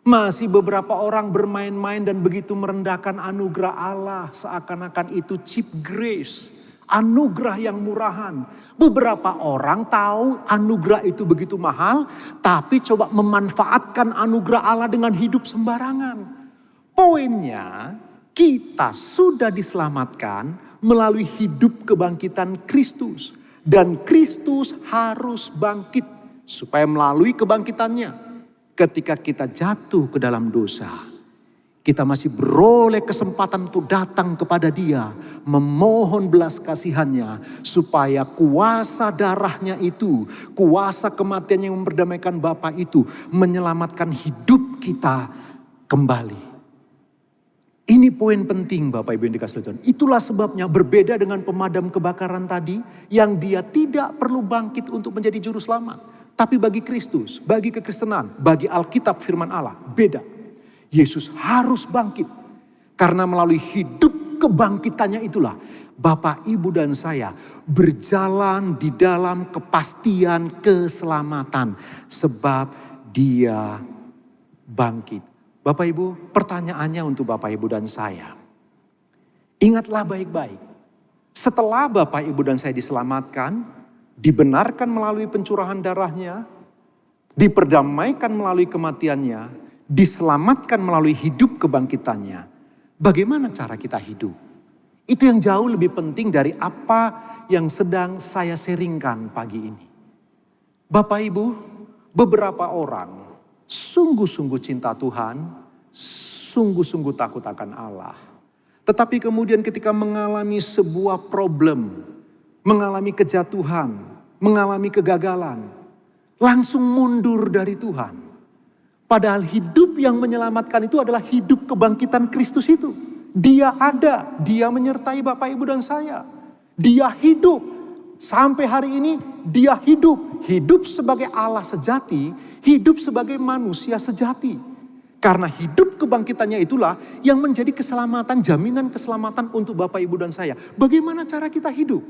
Masih beberapa orang bermain-main dan begitu merendahkan anugerah Allah. Seakan-akan itu cheap grace. Anugerah yang murahan. Beberapa orang tahu anugerah itu begitu mahal, tapi coba memanfaatkan anugerah Allah dengan hidup sembarangan. Poinnya, kita sudah diselamatkan melalui hidup kebangkitan Kristus. Dan Kristus harus bangkit supaya melalui kebangkitannya, ketika kita jatuh ke dalam dosa, kita masih beroleh kesempatan untuk datang kepada Dia, memohon belas kasihannya, supaya kuasa darahnya itu, kuasa kematian yang memperdamaikan Bapa itu, menyelamatkan hidup kita kembali. Ini poin penting Bapak Ibu yang dikasihi Tuhan. Itulah sebabnya berbeda dengan pemadam kebakaran tadi, yang dia tidak perlu bangkit untuk menjadi juru selamat. Tapi bagi Kristus, bagi kekristenan, bagi Alkitab firman Allah, beda. Yesus harus bangkit. Karena melalui hidup kebangkitannya itulah Bapak, Ibu, dan saya berjalan di dalam kepastian keselamatan. Sebab Dia bangkit. Bapak Ibu, pertanyaannya untuk Bapak Ibu dan saya. Ingatlah baik-baik. Setelah Bapak, Ibu, dan saya diselamatkan, dibenarkan melalui pencurahan darahnya, diperdamaikan melalui kematiannya, diselamatkan melalui hidup kebangkitannya. Bagaimana cara kita hidup? Itu yang jauh lebih penting dari apa yang sedang saya sharingkan pagi ini. Bapak Ibu, beberapa orang sungguh-sungguh cinta Tuhan, sungguh-sungguh takut akan Allah. Tetapi kemudian ketika mengalami sebuah problem, mengalami kejatuhan, mengalami kegagalan, langsung mundur dari Tuhan. Padahal hidup yang menyelamatkan itu adalah hidup kebangkitan Kristus itu. Dia ada, Dia menyertai Bapak, Ibu, dan saya. Dia hidup. Sampai hari ini Dia hidup. Hidup sebagai Allah sejati, hidup sebagai manusia sejati. Karena hidup kebangkitannya itulah yang menjadi keselamatan, jaminan keselamatan untuk Bapak, Ibu, dan saya. Bagaimana cara kita hidup?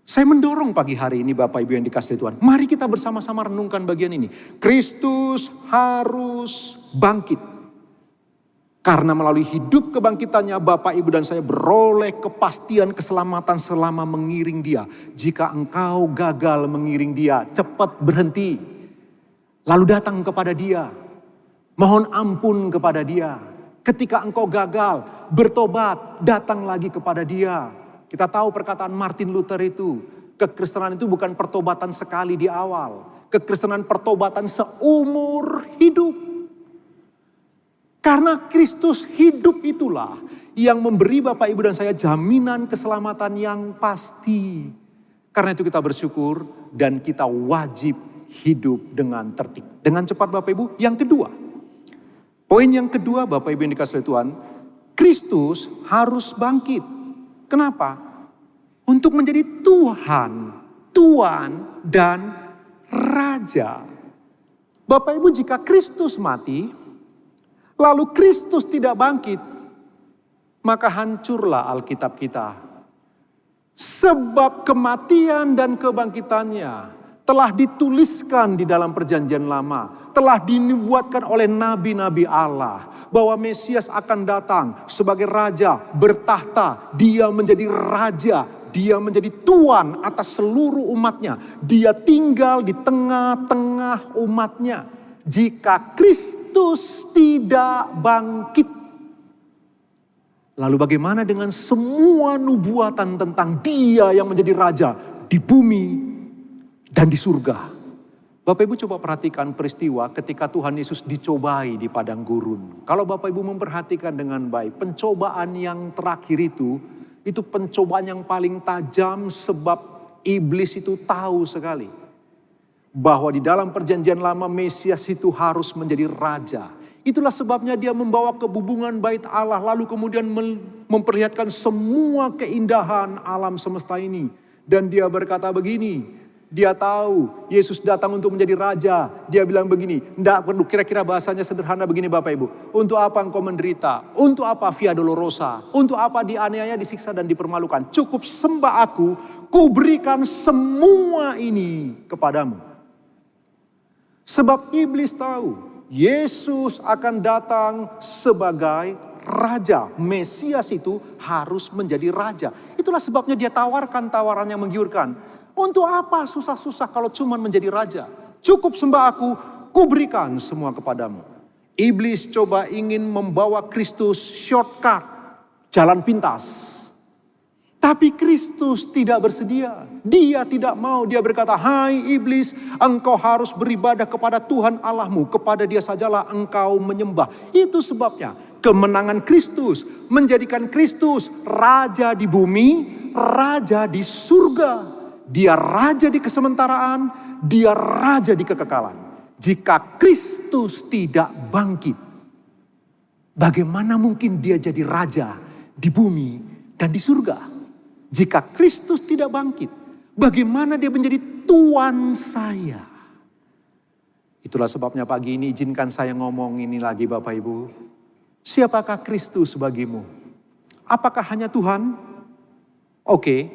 Saya mendorong pagi hari ini Bapak, Ibu yang dikasihi Tuhan. Mari kita bersama-sama renungkan bagian ini. Kristus harus bangkit. Karena melalui hidup kebangkitannya Bapak, Ibu, dan saya beroleh kepastian keselamatan selama mengiring Dia. Jika engkau gagal mengiring Dia, cepat berhenti. Lalu datang kepada Dia. Mohon ampun kepada Dia. Ketika engkau gagal, bertobat, datang lagi kepada Dia. Kita tahu perkataan Martin Luther itu. Kekristenan itu bukan pertobatan sekali di awal. Kekristenan pertobatan seumur hidup. Karena Kristus hidup itulah yang memberi Bapak, Ibu, dan saya jaminan keselamatan yang pasti. Karena itu kita bersyukur dan kita wajib hidup dengan tertib. Dengan cepat Bapak, Ibu. Yang kedua. Poin yang kedua Bapak, Ibu yang dikasihi Tuhan. Kristus harus bangkit. Kenapa? Untuk menjadi Tuhan, Tuan, dan Raja. Bapak, Ibu, jika Kristus mati, lalu Kristus tidak bangkit, maka hancurlah Alkitab kita. Sebab kematian dan kebangkitannya telah dituliskan di dalam perjanjian lama. Telah dinubuatkan oleh nabi-nabi Allah. Bahwa Mesias akan datang sebagai raja, bertahta. Dia menjadi raja, dia menjadi tuan atas seluruh umatnya. Dia tinggal di tengah-tengah umatnya. Jika Kristus tidak bangkit, lalu bagaimana dengan semua nubuatan tentang Dia yang menjadi raja di bumi dan di surga? Bapak Ibu coba perhatikan peristiwa ketika Tuhan Yesus dicobai di padang gurun. Kalau Bapak Ibu memperhatikan dengan baik, pencobaan yang terakhir itu pencobaan yang paling tajam sebab iblis itu tahu sekali bahwa di dalam perjanjian lama Mesias itu harus menjadi raja. Itulah sebabnya dia membawa kebubungan bait Allah lalu kemudian memperlihatkan semua keindahan alam semesta ini. Dan dia berkata begini, dia tahu Yesus datang untuk menjadi raja. Dia bilang begini, enggak perlu, kira-kira bahasanya sederhana begini Bapak Ibu. Untuk apa engkau menderita? Untuk apa via dolorosa? Untuk apa dianiaya, disiksa dan dipermalukan? Cukup sembah aku, ku berikan semua ini kepadamu. Sebab iblis tahu Yesus akan datang sebagai raja. Mesias itu harus menjadi raja. Itulah sebabnya dia tawarkan tawaran yang menggiurkan. Untuk apa susah-susah kalau cuma menjadi raja? Cukup sembah aku, ku berikan semua kepadamu. Iblis coba ingin membawa Kristus shortcut, jalan pintas. Tapi Kristus tidak bersedia. Dia tidak mau. Dia berkata, hai iblis, engkau harus beribadah kepada Tuhan Allahmu. Kepada Dia sajalah engkau menyembah. Itu sebabnya kemenangan Kristus menjadikan Kristus raja di bumi, raja di surga. Dia raja di kesementaraan, dia raja di kekekalan. Jika Kristus tidak bangkit, bagaimana mungkin dia jadi raja di bumi dan di surga? Jika Kristus tidak bangkit, bagaimana dia menjadi tuan saya? Itulah sebabnya pagi ini izinkan saya ngomong ini lagi Bapak Ibu. Siapakah Kristus bagimu? Apakah hanya Tuhan? Oke,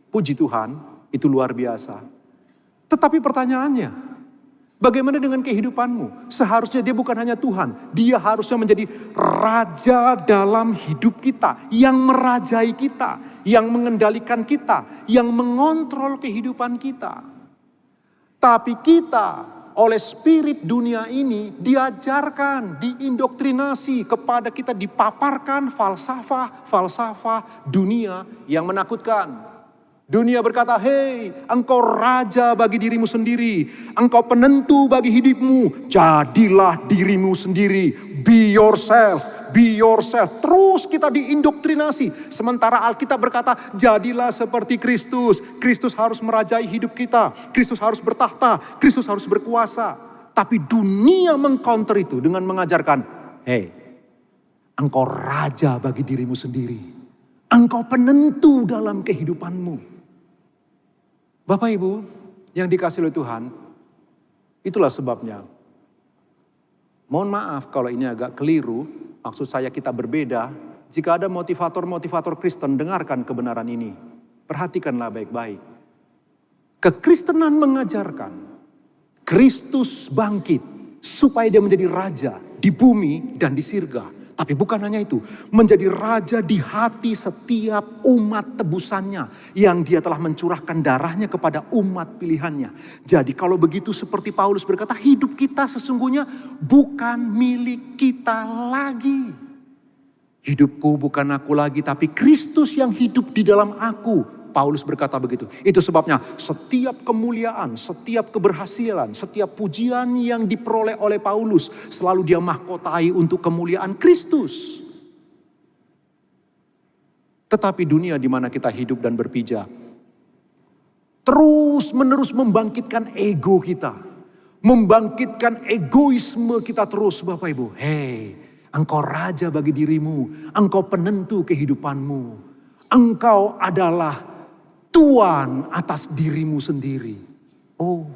puji Tuhan, itu luar biasa. Tetapi pertanyaannya, bagaimana dengan kehidupanmu? Seharusnya dia bukan hanya Tuhan, dia harusnya menjadi raja dalam hidup kita, yang merajai kita, yang mengendalikan kita, yang mengontrol kehidupan kita. Tapi kita oleh spirit dunia ini diajarkan, diindoktrinasi kepada kita, dipaparkan falsafah dunia yang menakutkan. Dunia berkata, hei, engkau raja bagi dirimu sendiri, engkau penentu bagi hidupmu, jadilah dirimu sendiri, be yourself. Terus kita diindoktrinasi. Sementara Alkitab berkata, jadilah seperti Kristus. Kristus harus merajai hidup kita. Kristus harus bertahta. Kristus harus berkuasa. Tapi dunia mengcounter itu dengan mengajarkan, hei, engkau raja bagi dirimu sendiri. Engkau penentu dalam kehidupanmu. Bapak Ibu yang dikasihi oleh Tuhan, itulah sebabnya. Mohon maaf kalau ini agak keliru. Maksud saya kita berbeda. Jika ada motivator-motivator Kristen, dengarkan kebenaran ini. Perhatikanlah baik-baik. Kekristenan mengajarkan Kristus bangkit supaya dia menjadi raja di bumi dan di sirga. Tapi bukan hanya itu, menjadi raja di hati setiap umat tebusannya yang dia telah mencurahkan darahnya kepada umat pilihannya. Jadi kalau begitu seperti Paulus berkata, hidup kita sesungguhnya bukan milik kita lagi. Hidupku bukan aku lagi, tapi Kristus yang hidup di dalam aku. Paulus berkata begitu. Itu sebabnya setiap kemuliaan, setiap keberhasilan, setiap pujian yang diperoleh oleh Paulus selalu dia mahkotai untuk kemuliaan Kristus. Tetapi dunia di mana kita hidup dan berpijak terus menerus membangkitkan ego kita, membangkitkan egoisme kita terus, Bapak Ibu. Hei, engkau raja bagi dirimu, engkau penentu kehidupanmu, engkau adalah Tuan atas dirimu sendiri. Oh,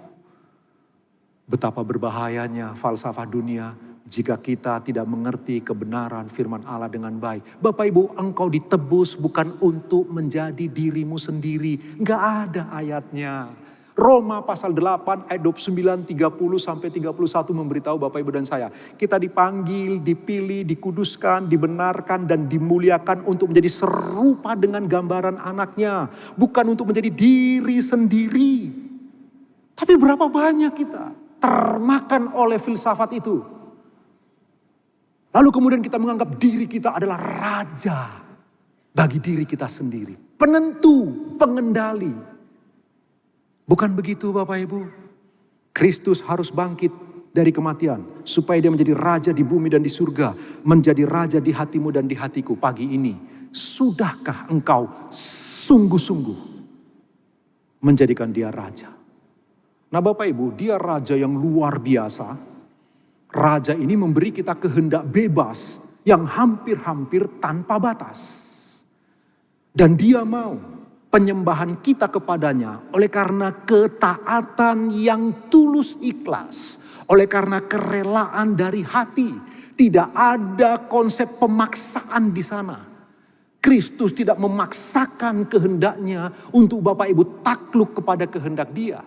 betapa berbahayanya falsafah dunia jika kita tidak mengerti kebenaran firman Allah dengan baik. Bapak Ibu, engkau ditebus bukan untuk menjadi dirimu sendiri. Enggak ada ayatnya. Roma pasal 8 ayat 29, 30 sampai 31 memberitahu Bapak Ibu dan saya. Kita dipanggil, dipilih, dikuduskan, dibenarkan dan dimuliakan untuk menjadi serupa dengan gambaran anaknya. Bukan untuk menjadi diri sendiri. Tapi berapa banyak kita termakan oleh filsafat itu. Lalu kemudian kita menganggap diri kita adalah raja bagi diri kita sendiri. Penentu, pengendali. Bukan begitu Bapak Ibu. Kristus harus bangkit dari kematian. Supaya dia menjadi raja di bumi dan di surga. Menjadi raja di hatimu dan di hatiku pagi ini. Sudahkah engkau sungguh-sungguh menjadikan dia raja? Nah Bapak Ibu, dia raja yang luar biasa. Raja ini memberi kita kehendak bebas yang hampir-hampir tanpa batas. Dan dia mau penyembahan kita kepadanya oleh karena ketaatan yang tulus ikhlas. Oleh karena kerelaan dari hati. Tidak ada konsep pemaksaan di sana. Kristus tidak memaksakan kehendaknya untuk Bapak Ibu takluk kepada kehendak dia.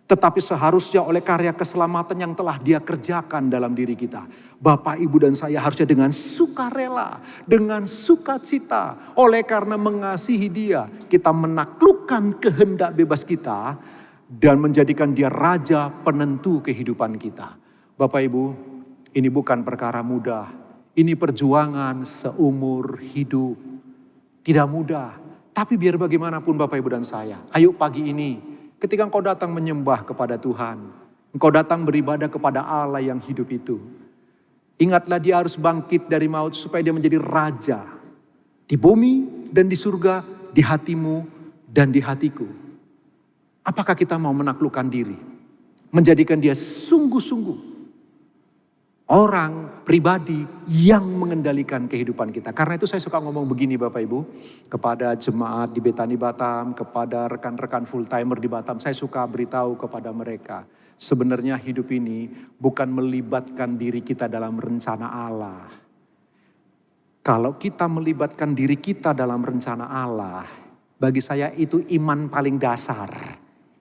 Tetapi seharusnya oleh karya keselamatan yang telah dia kerjakan dalam diri kita. Bapak, Ibu dan saya harusnya dengan sukarela, dengan sukacita. Oleh karena mengasihi dia, kita menaklukkan kehendak bebas kita. Dan menjadikan dia raja penentu kehidupan kita. Bapak Ibu, ini bukan perkara mudah. Ini perjuangan seumur hidup. Tidak mudah. Tapi biar bagaimanapun Bapak Ibu dan saya. Ayo pagi ini. Ketika engkau datang menyembah kepada Tuhan, engkau datang beribadah kepada Allah yang hidup itu. Ingatlah dia harus bangkit dari maut supaya dia menjadi raja. Di bumi dan di surga, di hatimu dan di hatiku. Apakah kita mau menaklukkan diri? Menjadikan dia sungguh-sungguh orang, pribadi yang mengendalikan kehidupan kita. Karena itu saya suka ngomong begini Bapak Ibu, kepada jemaat di Betani Batam, kepada rekan-rekan full timer di Batam, saya suka beritahu kepada mereka, sebenarnya hidup ini bukan melibatkan diri kita dalam rencana Allah. Kalau kita melibatkan diri kita dalam rencana Allah, bagi saya itu iman paling dasar,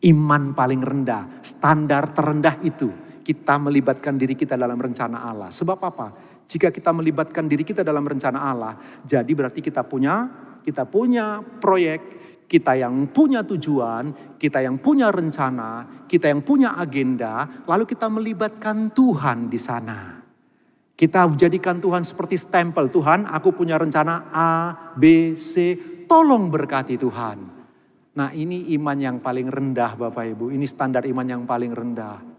iman paling rendah, standar terendah itu. Kita melibatkan diri kita dalam rencana Allah. Sebab apa? Jika kita melibatkan diri kita dalam rencana Allah, jadi berarti kita punya proyek, kita yang punya tujuan, kita yang punya rencana, kita yang punya agenda, lalu kita melibatkan Tuhan di sana. Kita jadikan Tuhan seperti stempel, Tuhan aku punya rencana A, B, C, tolong berkati Tuhan. Nah ini iman yang paling rendah Bapak Ibu, ini standar iman yang paling rendah.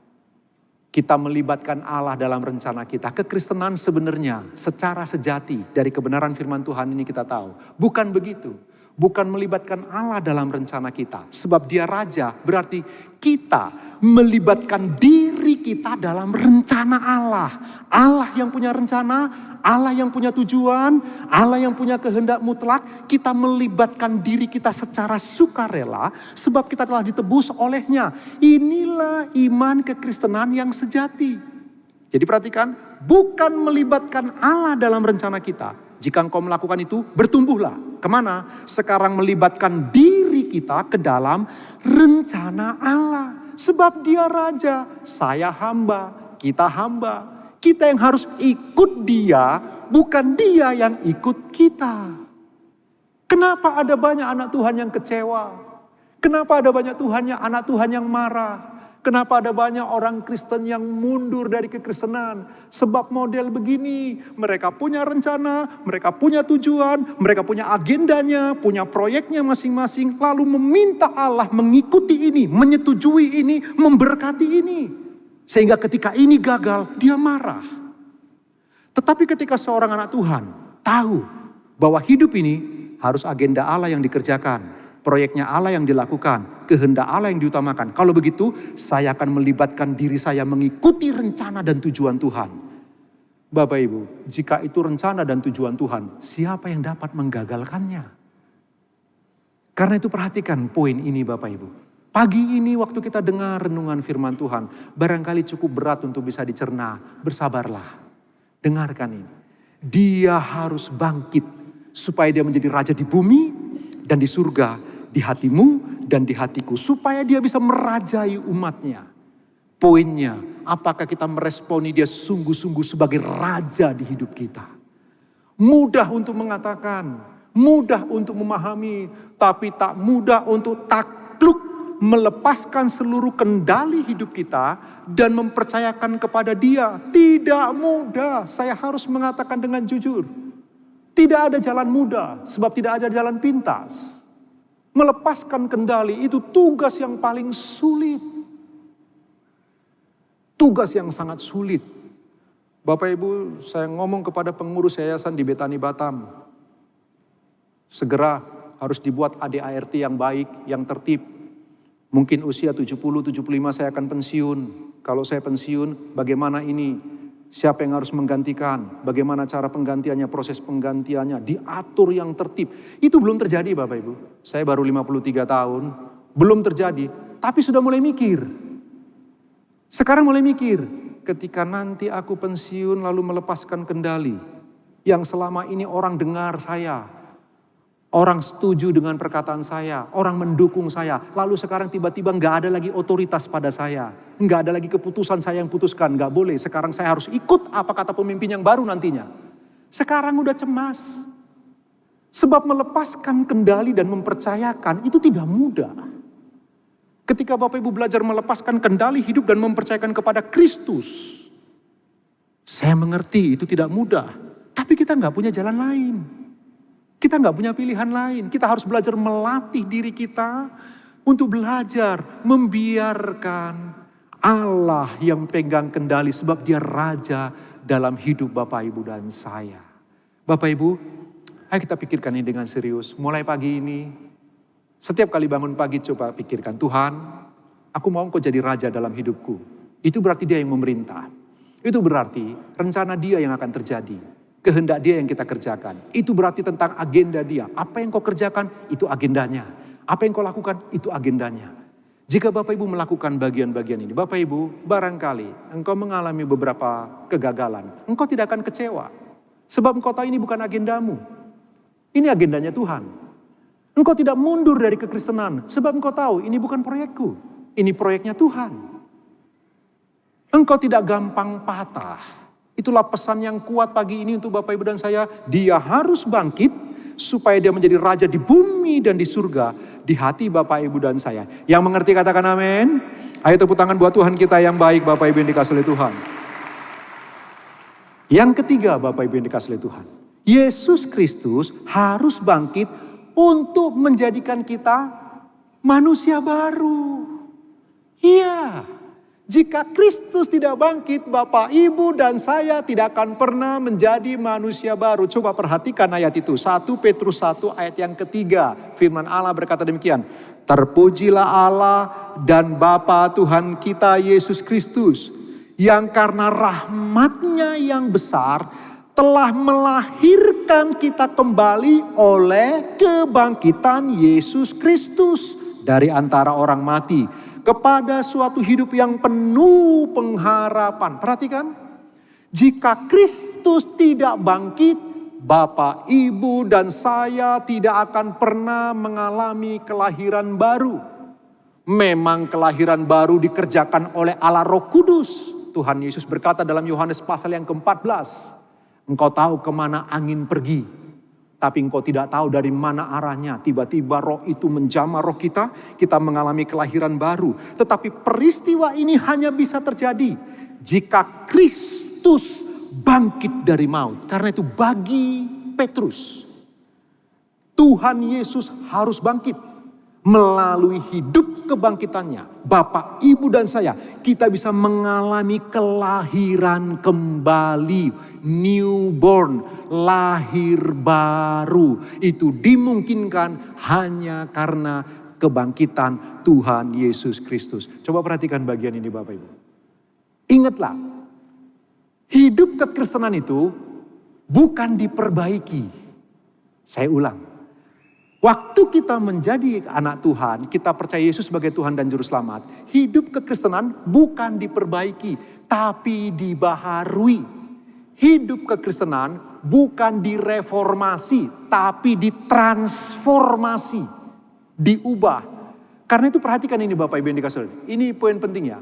Kita melibatkan Allah dalam rencana kita. Kekristenan sebenarnya secara sejati dari kebenaran firman Tuhan ini kita tahu. Bukan begitu. Bukan melibatkan Allah dalam rencana kita. Sebab dia raja, berarti kita melibatkan diri kita dalam rencana Allah. Allah yang punya rencana, Allah yang punya tujuan, Allah yang punya kehendak mutlak. Kita melibatkan diri kita secara sukarela sebab kita telah ditebus olehnya. Inilah iman kekristenan yang sejati. Jadi perhatikan, bukan melibatkan Allah dalam rencana kita. Jika engkau melakukan itu, bertumbuhlah. Kemana? Sekarang melibatkan diri kita ke dalam rencana Allah. Sebab dia raja, saya hamba, kita hamba. Kita yang harus ikut dia, bukan dia yang ikut kita. Kenapa ada banyak anak Tuhan yang kecewa? Kenapa ada banyak anak Tuhan yang marah? Kenapa ada banyak orang Kristen yang mundur dari kekristenan? Sebab model begini, mereka punya rencana, mereka punya tujuan, mereka punya agendanya, punya proyeknya masing-masing. Lalu meminta Allah mengikuti ini, menyetujui ini, memberkati ini. Sehingga ketika ini gagal, dia marah. Tetapi ketika seorang anak Tuhan tahu bahwa hidup ini harus agenda Allah yang dikerjakan. Proyeknya Allah yang dilakukan, kehendak Allah yang diutamakan. Kalau begitu, saya akan melibatkan diri saya mengikuti rencana dan tujuan Tuhan. Bapak Ibu, jika itu rencana dan tujuan Tuhan, siapa yang dapat menggagalkannya? Karena itu perhatikan poin ini Bapak Ibu. Pagi ini waktu kita dengar renungan firman Tuhan, barangkali cukup berat untuk bisa dicerna. Bersabarlah, dengarkan ini. Dia harus bangkit supaya dia menjadi raja di bumi dan di surga. Di hatimu dan di hatiku. Supaya dia bisa merajai umatnya. Poinnya, apakah kita meresponi dia sungguh-sungguh sebagai raja di hidup kita. Mudah untuk mengatakan, mudah untuk memahami. Tapi tak mudah untuk takluk melepaskan seluruh kendali hidup kita. Dan mempercayakan kepada dia. Tidak mudah, saya harus mengatakan dengan jujur. Tidak ada jalan mudah, sebab tidak ada jalan pintas. Melepaskan kendali itu tugas yang paling sulit. Tugas yang sangat sulit. Bapak Ibu, saya ngomong kepada pengurus yayasan di Betani Batam. Segera harus dibuat ADART yang baik, yang tertib. Mungkin usia 70-75 saya akan pensiun. Kalau saya pensiun, bagaimana ini? Siapa yang harus menggantikan? Bagaimana cara penggantiannya, proses penggantiannya, diatur yang tertib. Itu belum terjadi Bapak Ibu. Saya baru 53 tahun, belum terjadi. Tapi sudah mulai mikir. Sekarang mulai mikir, ketika nanti aku pensiun lalu melepaskan kendali. Yang selama ini orang dengar saya. Orang setuju dengan perkataan saya, orang mendukung saya. Lalu sekarang tiba-tiba gak ada lagi otoritas pada saya. Gak ada lagi keputusan saya yang putuskan, gak boleh. Sekarang saya harus ikut apa kata pemimpin yang baru nantinya. Sekarang udah cemas. Sebab melepaskan kendali dan mempercayakan itu tidak mudah. Ketika Bapak Ibu belajar melepaskan kendali hidup dan mempercayakan kepada Kristus. Saya mengerti itu tidak mudah. Tapi kita gak punya jalan lain. Kita nggak punya pilihan lain. Kita harus belajar melatih diri kita untuk belajar membiarkan Allah yang pegang kendali sebab dia raja dalam hidup Bapak Ibu dan saya. Bapak Ibu, ayo kita pikirkan ini dengan serius. Mulai pagi ini, setiap kali bangun pagi coba pikirkan, Tuhan, aku mau Engkau jadi raja dalam hidupku. Itu berarti dia yang memerintah. Itu berarti rencana dia yang akan terjadi. Kehendak dia yang kita kerjakan. Itu berarti tentang agenda dia. Apa yang kau kerjakan, itu agendanya. Apa yang kau lakukan, itu agendanya. Jika Bapak Ibu melakukan bagian-bagian ini, Bapak Ibu barangkali engkau mengalami beberapa kegagalan. Engkau tidak akan kecewa. Sebab engkau tahu ini bukan agendamu. Ini agendanya Tuhan. Engkau tidak mundur dari kekristenan. Sebab engkau tahu ini bukan proyekku. Ini proyeknya Tuhan. Engkau tidak gampang patah. Itulah pesan yang kuat pagi ini untuk Bapak Ibu dan saya. Dia harus bangkit supaya dia menjadi raja di bumi dan di surga, di hati Bapak Ibu dan saya. Yang mengerti katakan amin. Ayo tepuk tangan buat Tuhan kita yang baik, Bapak Ibu yang dikasihi oleh Tuhan. Yang ketiga, Bapak Ibu yang dikasihi oleh Tuhan, Yesus Kristus harus bangkit untuk menjadikan kita manusia baru. Iya. Jika Kristus tidak bangkit, Bapak, Ibu, dan saya tidak akan pernah menjadi manusia baru. Coba perhatikan ayat itu. 1 Petrus 1 ayat yang ketiga. Firman Allah berkata demikian. Terpujilah Allah dan Bapa Tuhan kita Yesus Kristus, yang karena rahmat-Nya yang besar telah melahirkan kita kembali oleh kebangkitan Yesus Kristus dari antara orang mati kepada suatu hidup yang penuh pengharapan. Perhatikan, jika Kristus tidak bangkit, Bapak, Ibu, dan saya tidak akan pernah mengalami kelahiran baru. Memang kelahiran baru dikerjakan oleh Allah Roh Kudus. Tuhan Yesus berkata dalam Yohanes pasal yang ke-14, engkau tahu kemana angin pergi, tapi engkau tidak tahu dari mana arahnya. Tiba-tiba roh itu menjamah roh kita mengalami kelahiran baru. Tetapi peristiwa ini hanya bisa terjadi jika Kristus bangkit dari maut. Karena itu bagi Petrus, Tuhan Yesus harus bangkit. Melalui hidup kebangkitannya, Bapak, Ibu, dan saya, kita bisa mengalami kelahiran kembali, newborn, lahir baru. Itu dimungkinkan hanya karena kebangkitan Tuhan Yesus Kristus. Coba perhatikan bagian ini Bapak Ibu. Ingatlah, hidup kekristenan itu bukan diperbaiki. Saya ulang. Waktu kita menjadi anak Tuhan, kita percaya Yesus sebagai Tuhan dan Juru Selamat. Hidup kekristenan bukan diperbaiki, tapi dibaharui. Hidup kekristenan bukan direformasi, tapi ditransformasi, diubah. Karena itu perhatikan ini Bapak Ibu yang dikasihi. Ini poin pentingnya.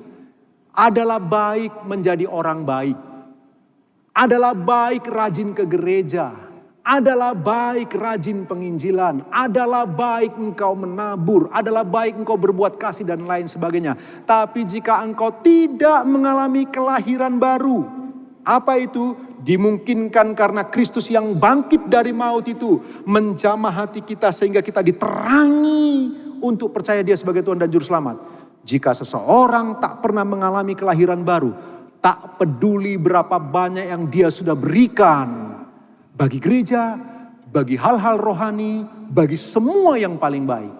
Adalah baik menjadi orang baik. Adalah baik rajin ke gereja. Adalah baik rajin penginjilan, adalah baik engkau menabur, adalah baik engkau berbuat kasih dan lain sebagainya. Tapi jika engkau tidak mengalami kelahiran baru, apa itu? Dimungkinkan karena Kristus yang bangkit dari maut itu menjamah hati kita sehingga kita diterangi untuk percaya Dia sebagai Tuhan dan Juru Selamat. Jika seseorang tak pernah mengalami kelahiran baru, tak peduli berapa banyak yang dia sudah berikan bagi gereja, bagi hal-hal rohani, bagi semua yang paling baik,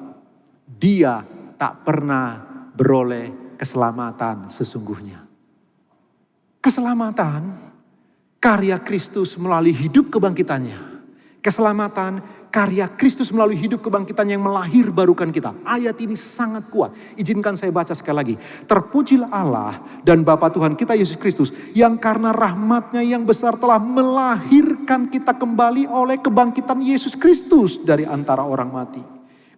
dia tak pernah beroleh keselamatan sesungguhnya. Keselamatan, karya Kristus melalui hidup kebangkitannya. Keselamatan, karya Kristus melalui hidup kebangkitan yang melahir barukan kita. Ayat ini sangat kuat. Izinkan saya baca sekali lagi. Terpujilah Allah dan Bapa Tuhan kita Yesus Kristus, yang karena rahmat-Nya yang besar telah melahirkan kita kembali oleh kebangkitan Yesus Kristus dari antara orang mati,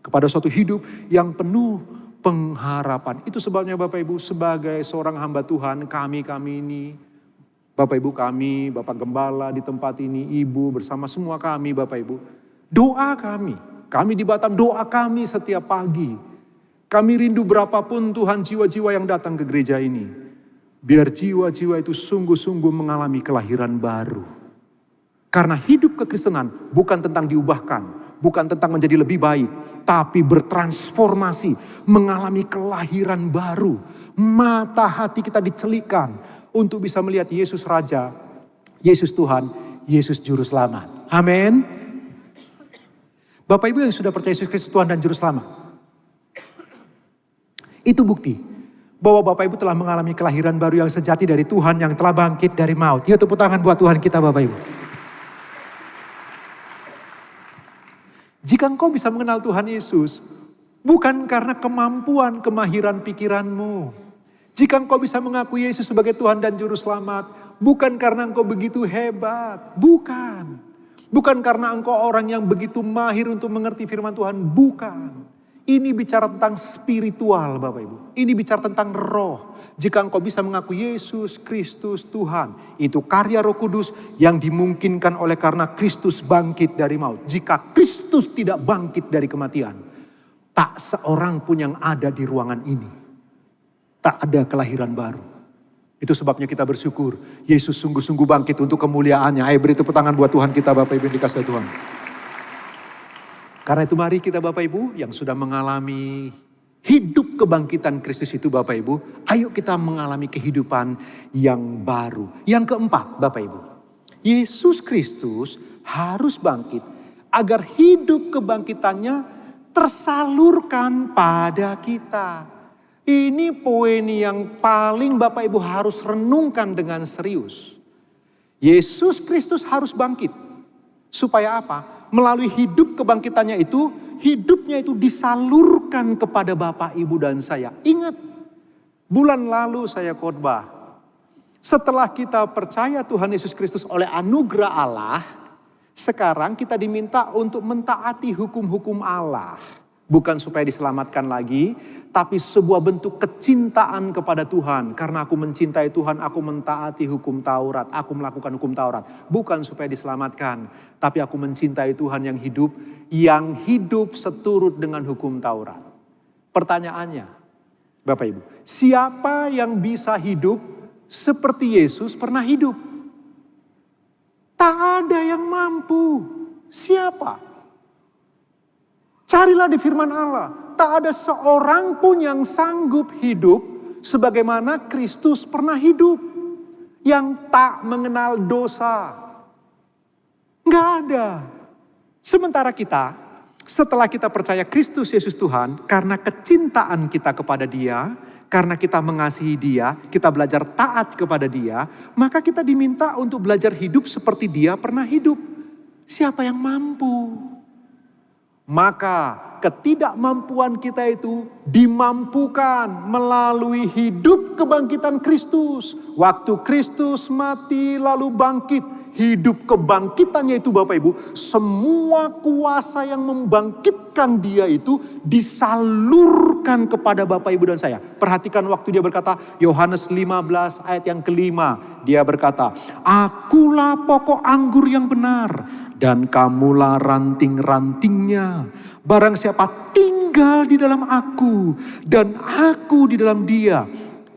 kepada suatu hidup yang penuh pengharapan. Itu sebabnya Bapak Ibu, sebagai seorang hamba Tuhan, kami ini, Bapak Ibu kami, Bapak Gembala di tempat ini, Ibu bersama semua kami Bapak Ibu, doa kami di Batam, doa kami setiap pagi. Kami rindu berapapun Tuhan jiwa-jiwa yang datang ke gereja ini, biar jiwa-jiwa itu sungguh-sungguh mengalami kelahiran baru. Karena hidup kekristenan bukan tentang diubahkan, bukan tentang menjadi lebih baik, tapi bertransformasi, mengalami kelahiran baru. Mata hati kita dicelikan untuk bisa melihat Yesus Raja, Yesus Tuhan, Yesus Juru Selamat. Amin. Bapak Ibu yang sudah percaya Yesus Kristus Tuhan dan Juru Selamat, itu bukti Bahwa Bapak Ibu telah mengalami kelahiran baru yang sejati dari Tuhan yang telah bangkit dari maut. Yuk tepuk tangan buat Tuhan kita Bapak Ibu. Jika engkau bisa mengenal Tuhan Yesus, bukan karena kemampuan, kemahiran pikiranmu. Jika engkau bisa mengakui Yesus sebagai Tuhan dan Juru Selamat, bukan karena engkau begitu hebat. Bukan. Bukan karena engkau orang yang begitu mahir untuk mengerti firman Tuhan. Bukan. Ini bicara tentang spiritual Bapak Ibu. Ini bicara tentang roh. Jika engkau bisa mengaku Yesus Kristus Tuhan. Itu karya Roh Kudus yang dimungkinkan oleh karena Kristus bangkit dari maut. Jika Kristus tidak bangkit dari kematian, tak seorang pun yang ada di ruangan ini. Tak ada kelahiran baru. Itu sebabnya kita bersyukur. Yesus sungguh-sungguh bangkit untuk kemuliaannya. Ayo beri tepuk tangan buat Tuhan kita Bapak Ibu yang dikasihi Tuhan. Karena itu mari kita Bapak Ibu yang sudah mengalami hidup kebangkitan Kristus itu Bapak Ibu. Ayo kita mengalami kehidupan yang baru. Yang keempat Bapak Ibu. Yesus Kristus harus bangkit agar hidup kebangkitannya tersalurkan pada kita. Ini poin yang paling Bapak Ibu harus renungkan dengan serius. Yesus Kristus harus bangkit. Supaya apa? Melalui hidup kebangkitannya itu, hidupnya itu disalurkan kepada Bapak, Ibu, dan saya. Ingat, bulan lalu saya khotbah. Setelah kita percaya Tuhan Yesus Kristus oleh anugerah Allah, sekarang kita diminta untuk mentaati hukum-hukum Allah. Bukan supaya diselamatkan lagi, tapi sebuah bentuk kecintaan kepada Tuhan. Karena aku mencintai Tuhan, aku mentaati hukum Taurat. Aku melakukan hukum Taurat. Bukan supaya diselamatkan, tapi aku mencintai Tuhan yang hidup seturut dengan hukum Taurat. Pertanyaannya, Bapak Ibu, siapa yang bisa hidup seperti Yesus pernah hidup? Tak ada yang mampu. Siapa? Carilah di firman Allah. Tak ada seorang pun yang sanggup hidup sebagaimana Kristus pernah hidup. Yang tak mengenal dosa. Nggak ada. Sementara kita, setelah kita percaya Kristus Yesus Tuhan, karena kecintaan kita kepada Dia, karena kita mengasihi Dia, kita belajar taat kepada Dia, maka kita diminta untuk belajar hidup seperti Dia pernah hidup. Siapa yang mampu? Maka ketidakmampuan kita itu dimampukan melalui hidup kebangkitan Kristus. Waktu Kristus mati lalu bangkit, hidup kebangkitannya itu Bapak Ibu, semua kuasa yang membangkitkan dia itu disalurkan kepada Bapak Ibu dan saya. Perhatikan waktu dia berkata, Yohanes 15 ayat yang kelima, dia berkata, akulah pokok anggur yang benar. Dan kamulah ranting-rantingnya. Barang siapa tinggal di dalam aku dan aku di dalam dia,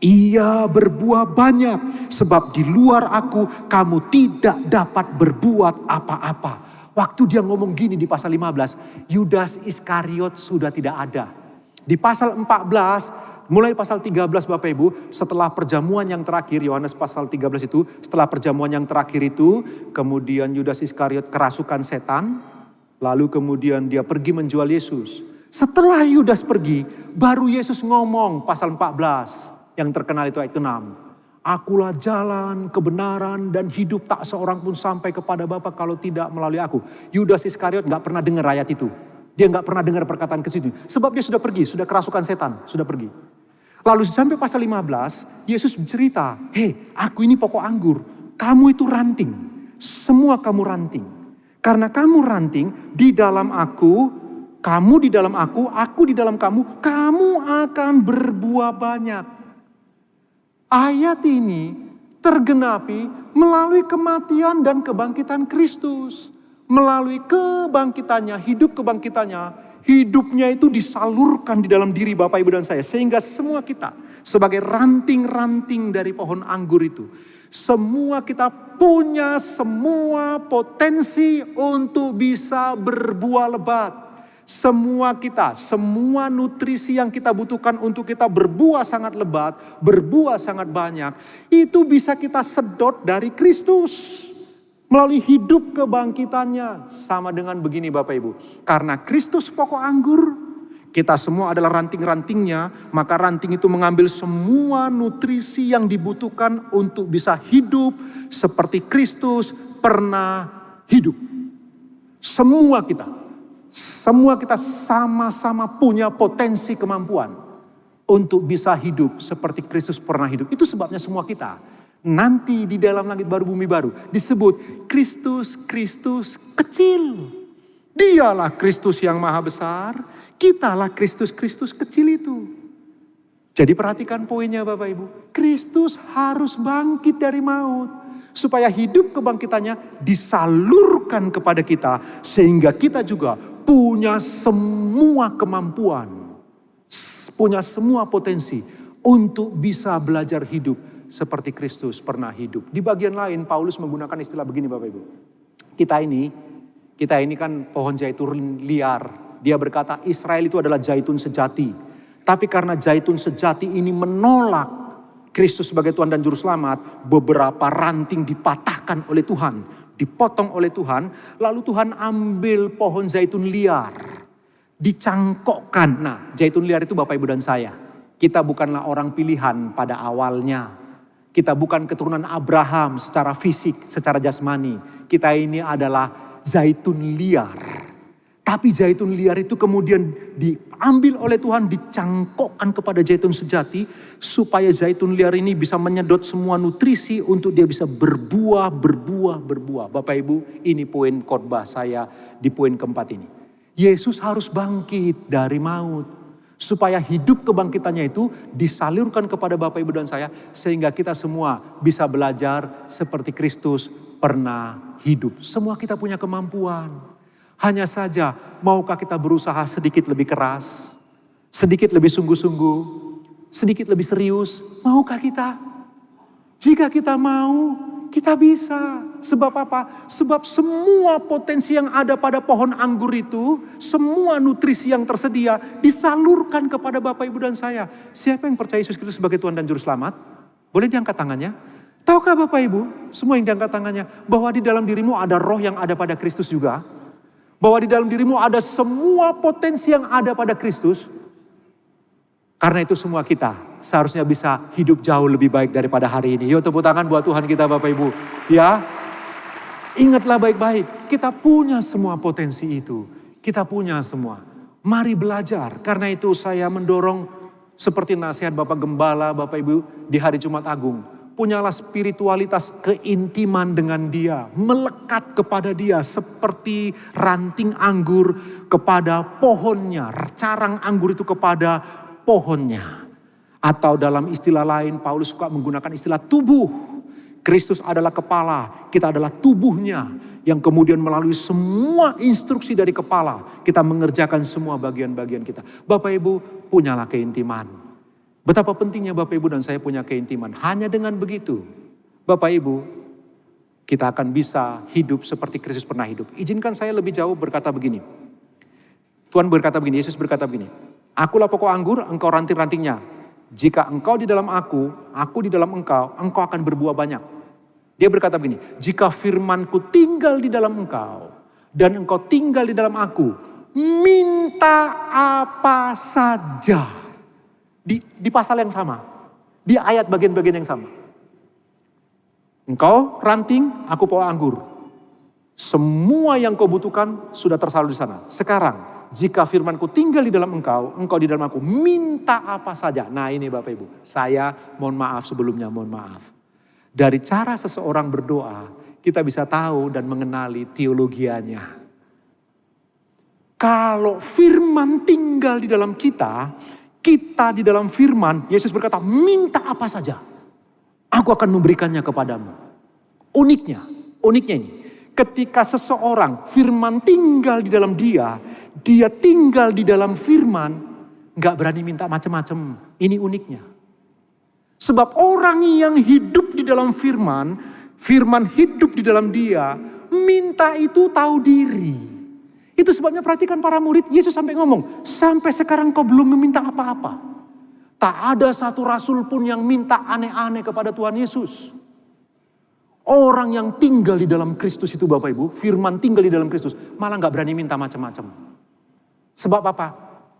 ia berbuah banyak. Sebab di luar aku kamu tidak dapat berbuat apa-apa. Waktu dia ngomong gini di pasal 15, Yudas Iskariot sudah tidak ada. Di pasal 14, mulai pasal 13 Bapak Ibu, setelah perjamuan yang terakhir, Yohanes pasal 13 itu, setelah perjamuan yang terakhir itu, kemudian Yudas Iskariot kerasukan setan, lalu kemudian dia pergi menjual Yesus. Setelah Yudas pergi, baru Yesus ngomong pasal 14, yang terkenal itu ayat 6. Akulah jalan, kebenaran, dan hidup, tak seorang pun sampai kepada Bapa kalau tidak melalui aku. Yudas Iskariot gak pernah dengar ayat itu. Dia gak pernah dengar perkataan ke situ. Sebab dia sudah pergi, sudah kerasukan setan, sudah pergi. Lalu sampai pasal 15, Yesus bercerita, hei, aku ini pokok anggur, kamu itu ranting, semua kamu ranting. Karena kamu ranting, di dalam aku, kamu di dalam aku di dalam kamu akan berbuah banyak. Ayat ini tergenapi melalui kematian dan kebangkitan Kristus. Melalui kebangkitannya, hidup kebangkitannya, hidupnya itu disalurkan di dalam diri Bapak Ibu dan saya. Sehingga semua kita sebagai ranting-ranting dari pohon anggur itu. Semua kita punya semua potensi untuk bisa berbuah lebat. Semua kita, semua nutrisi yang kita butuhkan untuk kita berbuah sangat lebat, berbuah sangat banyak. Itu bisa kita sedot dari Kristus. Melalui hidup kebangkitannya. Sama dengan begini Bapak Ibu. Karena Kristus pokok anggur, Kita semua adalah ranting-rantingnya, maka ranting itu mengambil semua nutrisi yang dibutuhkan untuk bisa hidup seperti Kristus pernah hidup. Semua kita sama-sama punya potensi kemampuan untuk bisa hidup seperti Kristus pernah hidup. Itu sebabnya semua kita nanti di dalam langit baru bumi baru disebut Kristus kecil. Dialah Kristus yang maha besar, kitalah Kristus kecil itu. Jadi perhatikan poinnya Bapak Ibu. Kristus harus bangkit dari maut. Supaya hidup kebangkitannya disalurkan kepada kita. Sehingga kita juga punya semua kemampuan. Punya semua potensi untuk bisa belajar hidup seperti Kristus pernah hidup. Di bagian lain Paulus menggunakan istilah begini Bapak Ibu. Kita ini kan pohon zaitun liar. Dia berkata Israel itu adalah zaitun sejati. Tapi karena zaitun sejati ini menolak Kristus sebagai Tuhan dan Juru Selamat, beberapa ranting dipatahkan oleh Tuhan, dipotong oleh Tuhan, lalu Tuhan ambil pohon zaitun liar, dicangkokkan. Nah, zaitun liar itu Bapak Ibu dan saya. Kita bukanlah orang pilihan pada awalnya. Kita bukan keturunan Abraham secara fisik, secara jasmani. Kita ini adalah zaitun liar. Tapi zaitun liar itu kemudian diambil oleh Tuhan, dicangkokkan kepada zaitun sejati. Supaya zaitun liar ini bisa menyedot semua nutrisi untuk dia bisa berbuah. Bapak Ibu, ini poin khotbah saya di poin keempat ini. Yesus harus bangkit dari maut. Supaya hidup kebangkitannya itu disalurkan kepada Bapak Ibu dan saya. Sehingga kita semua bisa belajar seperti Kristus pernah hidup. Semua kita punya kemampuan. Hanya saja, maukah kita berusaha sedikit lebih keras, sedikit lebih sungguh-sungguh, sedikit lebih serius? Maukah kita? Jika kita mau, kita bisa. Sebab apa? Sebab semua potensi yang ada pada pohon anggur itu, semua nutrisi yang tersedia disalurkan kepada Bapak Ibu dan saya. Siapa yang percaya Yesus Kristus sebagai Tuhan dan Juru Selamat? Boleh diangkat tangannya? Tahukah Bapak Ibu, semua yang diangkat tangannya, bahwa di dalam dirimu ada roh yang ada pada Kristus juga? Bahwa di dalam dirimu ada semua potensi yang ada pada Kristus. Karena itu semua kita seharusnya bisa hidup jauh lebih baik daripada hari ini. Yuk tepuk tangan buat Tuhan kita Bapak Ibu. Ya, ingatlah baik-baik, kita punya semua potensi itu. Kita punya semua. Mari belajar. Karena itu saya mendorong seperti nasihat Bapak Gembala, Bapak Ibu di hari Jumat Agung. Punyalah spiritualitas keintiman dengan dia. Melekat kepada dia seperti ranting anggur kepada pohonnya. Carang anggur itu kepada pohonnya. Atau dalam istilah lain Paulus suka menggunakan istilah tubuh. Kristus adalah kepala, kita adalah tubuhnya. Yang kemudian melalui semua instruksi dari kepala kita mengerjakan semua bagian-bagian kita. Bapak Ibu punyalah keintiman. Betapa pentingnya Bapak Ibu dan saya punya keintiman. Hanya dengan begitu, Bapak Ibu, kita akan bisa hidup seperti Kristus pernah hidup. Izinkan saya lebih jauh berkata begini. Tuhan berkata begini, Yesus berkata begini. Akulah pokok anggur, engkau ranting-rantingnya. Jika engkau di dalam aku di dalam engkau akan berbuah banyak. Dia berkata begini, jika firmanku tinggal di dalam engkau, dan engkau tinggal di dalam aku, minta apa saja. Di pasal yang sama. Di ayat bagian-bagian yang sama. Engkau ranting, aku pohon anggur. Semua yang kau butuhkan sudah tersalur di sana. Sekarang, jika firmanku tinggal di dalam engkau di dalam aku, minta apa saja. Nah ini Bapak Ibu, saya mohon maaf sebelumnya, mohon maaf. Dari cara seseorang berdoa, kita bisa tahu dan mengenali teologianya. Kalau firman tinggal di dalam kita di dalam firman, Yesus berkata, minta apa saja. Aku akan memberikannya kepadamu. Uniknya ini. Ketika seseorang firman tinggal di dalam dia tinggal di dalam firman, gak berani minta macam-macam. Ini uniknya. Sebab orang yang hidup di dalam firman hidup di dalam dia, minta itu tahu diri. Itu sebabnya perhatikan para murid, Yesus sampai ngomong, sampai sekarang kau belum meminta apa-apa. Tak ada satu rasul pun yang minta aneh-aneh kepada Tuhan Yesus. Orang yang tinggal di dalam Kristus itu Bapak Ibu, firman tinggal di dalam Kristus, malah gak berani minta macam-macam. Sebab apa?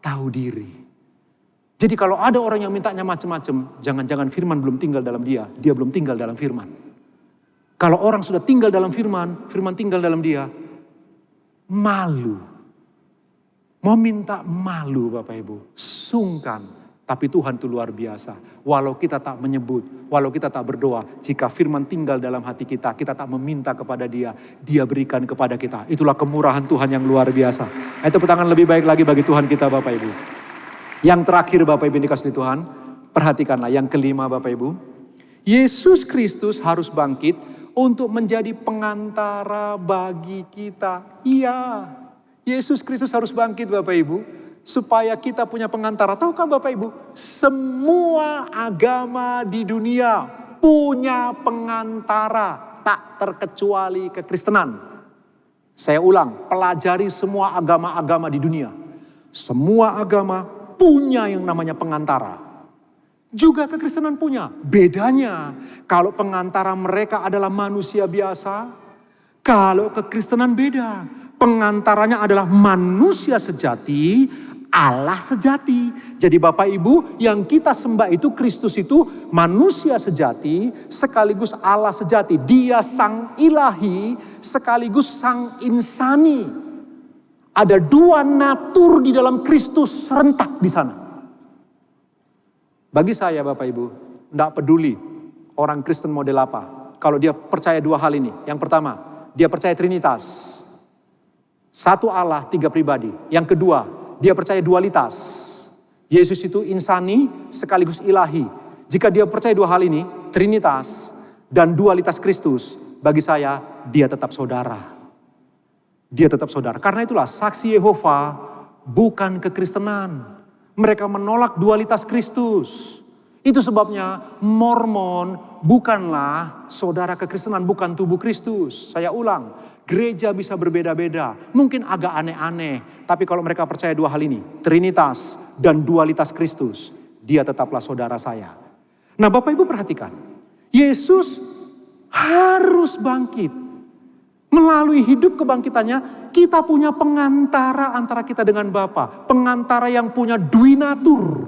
tahu diri. Jadi kalau ada orang yang mintanya macam-macam, jangan-jangan firman belum tinggal dalam dia belum tinggal dalam firman. Kalau orang sudah tinggal dalam firman, firman tinggal dalam dia, malu. Mau minta malu Bapak Ibu, sungkan. Tapi Tuhan itu luar biasa. Walau kita tak menyebut, walau kita tak berdoa, jika firman tinggal dalam hati kita, kita tak meminta kepada dia, dia berikan kepada kita. Itulah kemurahan Tuhan yang luar biasa. Tepuk tangan lebih baik lagi bagi Tuhan kita Bapak Ibu. Yang terakhir Bapak Ibu dikasihi Tuhan, perhatikanlah yang kelima Bapak Ibu. Yesus Kristus harus bangkit untuk menjadi pengantara bagi kita. Iya, Yesus Kristus harus bangkit Bapak Ibu. Supaya kita punya pengantara. Tahukah Bapak Ibu? Semua agama di dunia punya pengantara. Tak terkecuali kekristenan. Saya ulang, pelajari semua agama-agama di dunia. Semua agama punya yang namanya pengantara. Juga kekristenan punya. Bedanya, kalau pengantara mereka adalah manusia biasa, kalau kekristenan beda. Pengantaranya adalah manusia sejati, Allah sejati. Jadi Bapak Ibu, yang kita sembah itu, Kristus itu manusia sejati sekaligus Allah sejati. Dia sang ilahi sekaligus sang insani. Ada dua natur di dalam Kristus serentak di sana. Bagi saya Bapak Ibu, tidak peduli orang Kristen model apa. Kalau dia percaya dua hal ini. Yang pertama, dia percaya Trinitas. Satu Allah, tiga pribadi. Yang kedua, dia percaya dualitas. Yesus itu insani sekaligus ilahi. Jika dia percaya dua hal ini, Trinitas dan dualitas Kristus, bagi saya dia tetap saudara. Dia tetap saudara. Karena itulah saksi Yehova bukan kekristenan. Mereka menolak dualitas Kristus. Itu sebabnya Mormon bukanlah saudara kekristenan, bukan tubuh Kristus. Saya ulang, gereja bisa berbeda-beda, mungkin agak aneh-aneh. Tapi kalau mereka percaya dua hal ini, Trinitas dan dualitas Kristus, dia tetaplah saudara saya. Nah Bapak Ibu perhatikan, Yesus harus bangkit. Melalui hidup kebangkitannya, kita punya pengantara antara kita dengan Bapa. Pengantara yang punya duinatur.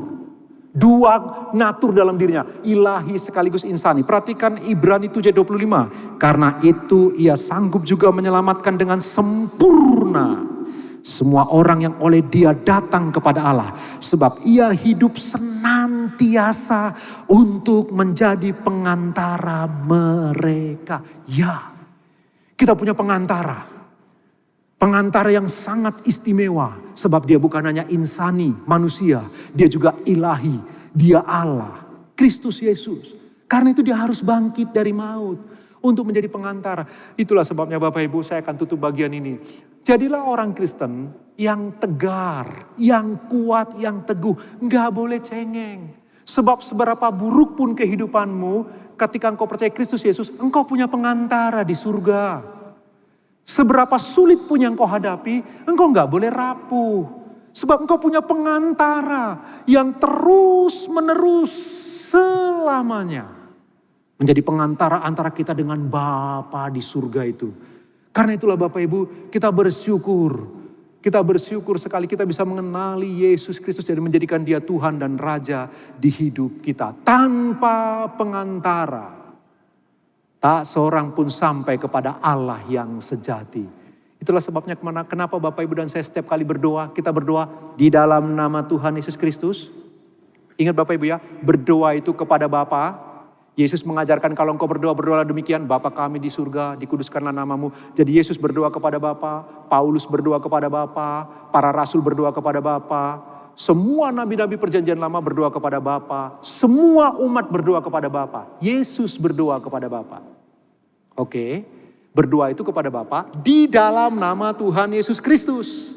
Dua natur dalam dirinya, ilahi sekaligus insani. Perhatikan Ibrani 7:25. Karena itu ia sanggup juga menyelamatkan dengan sempurna semua orang yang oleh dia datang kepada Allah. Sebab ia hidup senantiasa untuk menjadi pengantara mereka. Ya, kita punya pengantara. Pengantara yang sangat istimewa. Sebab dia bukan hanya insani, manusia. Dia juga ilahi. Dia Allah. Kristus Yesus. Karena itu dia harus bangkit dari maut. Untuk menjadi pengantara. Itulah sebabnya Bapak Ibu, saya akan tutup bagian ini. Jadilah orang Kristen yang tegar, yang kuat, yang teguh. Nggak boleh cengeng. Sebab seberapa buruk pun kehidupanmu, ketika engkau percaya Kristus Yesus, engkau punya pengantara di surga. Seberapa sulit pun yang kau hadapi, engkau nggak boleh rapuh. Sebab engkau punya pengantara yang terus menerus selamanya. Menjadi pengantara antara kita dengan Bapa di surga itu. Karena itulah Bapak Ibu, kita bersyukur. Kita bersyukur sekali kita bisa mengenali Yesus Kristus dan menjadikan dia Tuhan dan Raja di hidup kita. Tanpa pengantara. Tak seorang pun sampai kepada Allah yang sejati. Itulah sebabnya kenapa Bapak Ibu dan saya setiap kali berdoa, kita berdoa di dalam nama Tuhan Yesus Kristus. Ingat Bapak Ibu ya, berdoa itu kepada Bapa. Yesus mengajarkan kalau engkau berdoa, berdoalah demikian. Bapa kami di surga, dikuduskanlah namamu. Jadi Yesus berdoa kepada Bapa, Paulus berdoa kepada Bapa, para rasul berdoa kepada Bapa. Semua nabi-nabi perjanjian lama berdoa kepada Bapa. Semua umat berdoa kepada Bapa. Yesus berdoa kepada Bapa. Oke, berdoa itu kepada Bapa di dalam nama Tuhan Yesus Kristus.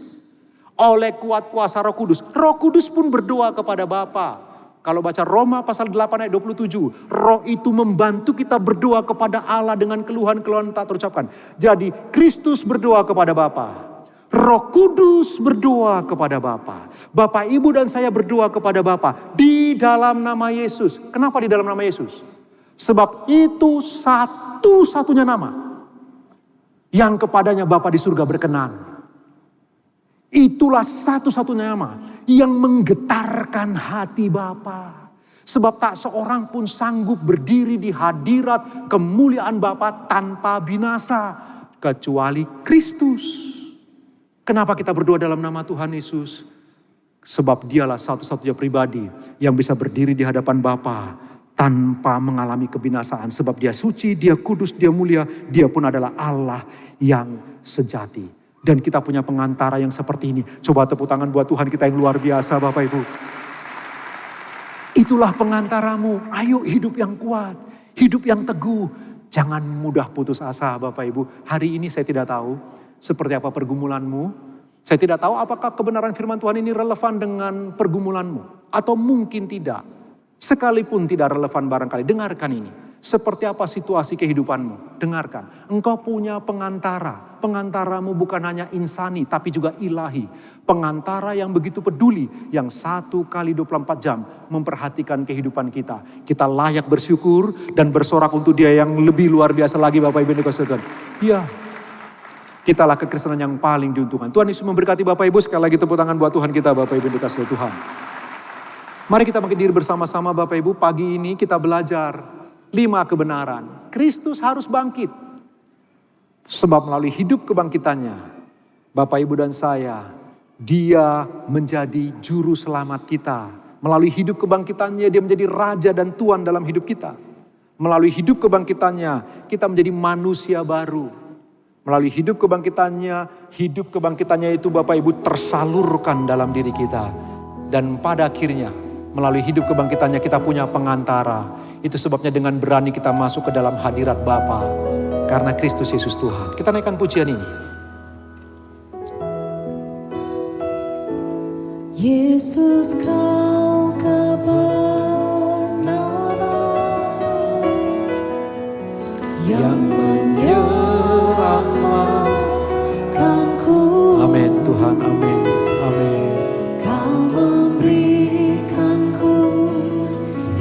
Oleh kuat kuasa Roh Kudus. Roh Kudus pun berdoa kepada Bapa. Kalau baca Roma pasal 8 ayat 27. Roh itu membantu kita berdoa kepada Allah dengan keluhan-keluhan tak terucapkan. Jadi Kristus berdoa kepada Bapa. Roh Kudus berdoa kepada Bapa. Bapak, Ibu dan saya berdoa kepada Bapa di dalam nama Yesus. Kenapa di dalam nama Yesus? Sebab itu satu-satunya nama yang kepadanya Bapa di surga berkenan. Itulah satu-satunya nama yang menggetarkan hati Bapa. Sebab tak seorang pun sanggup berdiri di hadirat kemuliaan Bapa tanpa binasa, kecuali Kristus. Kenapa kita berdoa dalam nama Tuhan Yesus? Sebab dialah satu-satunya pribadi yang bisa berdiri di hadapan Bapa tanpa mengalami kebinasaan. Sebab dia suci, dia kudus, dia mulia, dia pun adalah Allah yang sejati. Dan kita punya pengantara yang seperti ini. Coba tepuk tangan buat Tuhan kita yang luar biasa Bapak Ibu. Itulah pengantaramu. Ayo hidup yang kuat, hidup yang teguh. Jangan mudah putus asa Bapak Ibu. Hari ini saya tidak tahu seperti apa pergumulanmu. Saya tidak tahu apakah kebenaran firman Tuhan ini relevan dengan pergumulanmu. Atau mungkin tidak. Sekalipun tidak relevan barangkali. Dengarkan ini. Seperti apa situasi kehidupanmu? Dengarkan. Engkau punya pengantara. Pengantaramu bukan hanya insani tapi juga ilahi. Pengantara yang begitu peduli. Yang 1 kali 24 jam memperhatikan kehidupan kita. Kita layak bersyukur dan bersorak untuk Dia yang lebih luar biasa lagi Bapak Ibu yang dikasihi Tuhan. Iya. Kitalah kekristenan yang paling diuntungkan. Tuhan Yesus memberkati Bapak Ibu. Sekali lagi tepuk tangan buat Tuhan kita Bapak Ibu yang dikasihi Tuhan. Mari kita bangkit diri bersama-sama Bapak Ibu. Pagi ini kita belajar 5 kebenaran. Kristus harus bangkit. Sebab melalui hidup kebangkitannya, Bapak Ibu dan saya, Dia menjadi juru selamat kita. Melalui hidup kebangkitannya, Dia menjadi raja dan tuan dalam hidup kita. Melalui hidup kebangkitannya, kita menjadi manusia baru. Melalui hidup kebangkitannya itu Bapak Ibu tersalurkan dalam diri kita. Dan pada akhirnya, melalui hidup kebangkitannya kita punya pengantara. Itu sebabnya dengan berani kita masuk ke dalam hadirat Bapa. Karena Kristus Yesus Tuhan. Kita naikkan pujian ini. Yesus kau kebenaran yang menyelamatkanku. Amin Tuhan, amin, amin. Kau memberikanku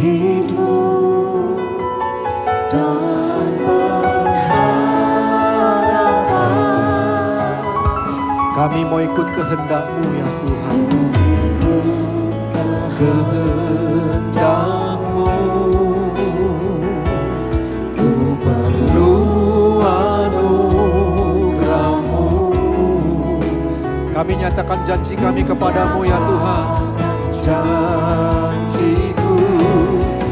hidup dan pengharapan. Kami mau ikut kehendak-Mu ya Tuhan. Kehendak-Mu, ku perlu anugerah-Mu. Kami nyatakan janji kami kepadamu ya Tuhan. Janjiku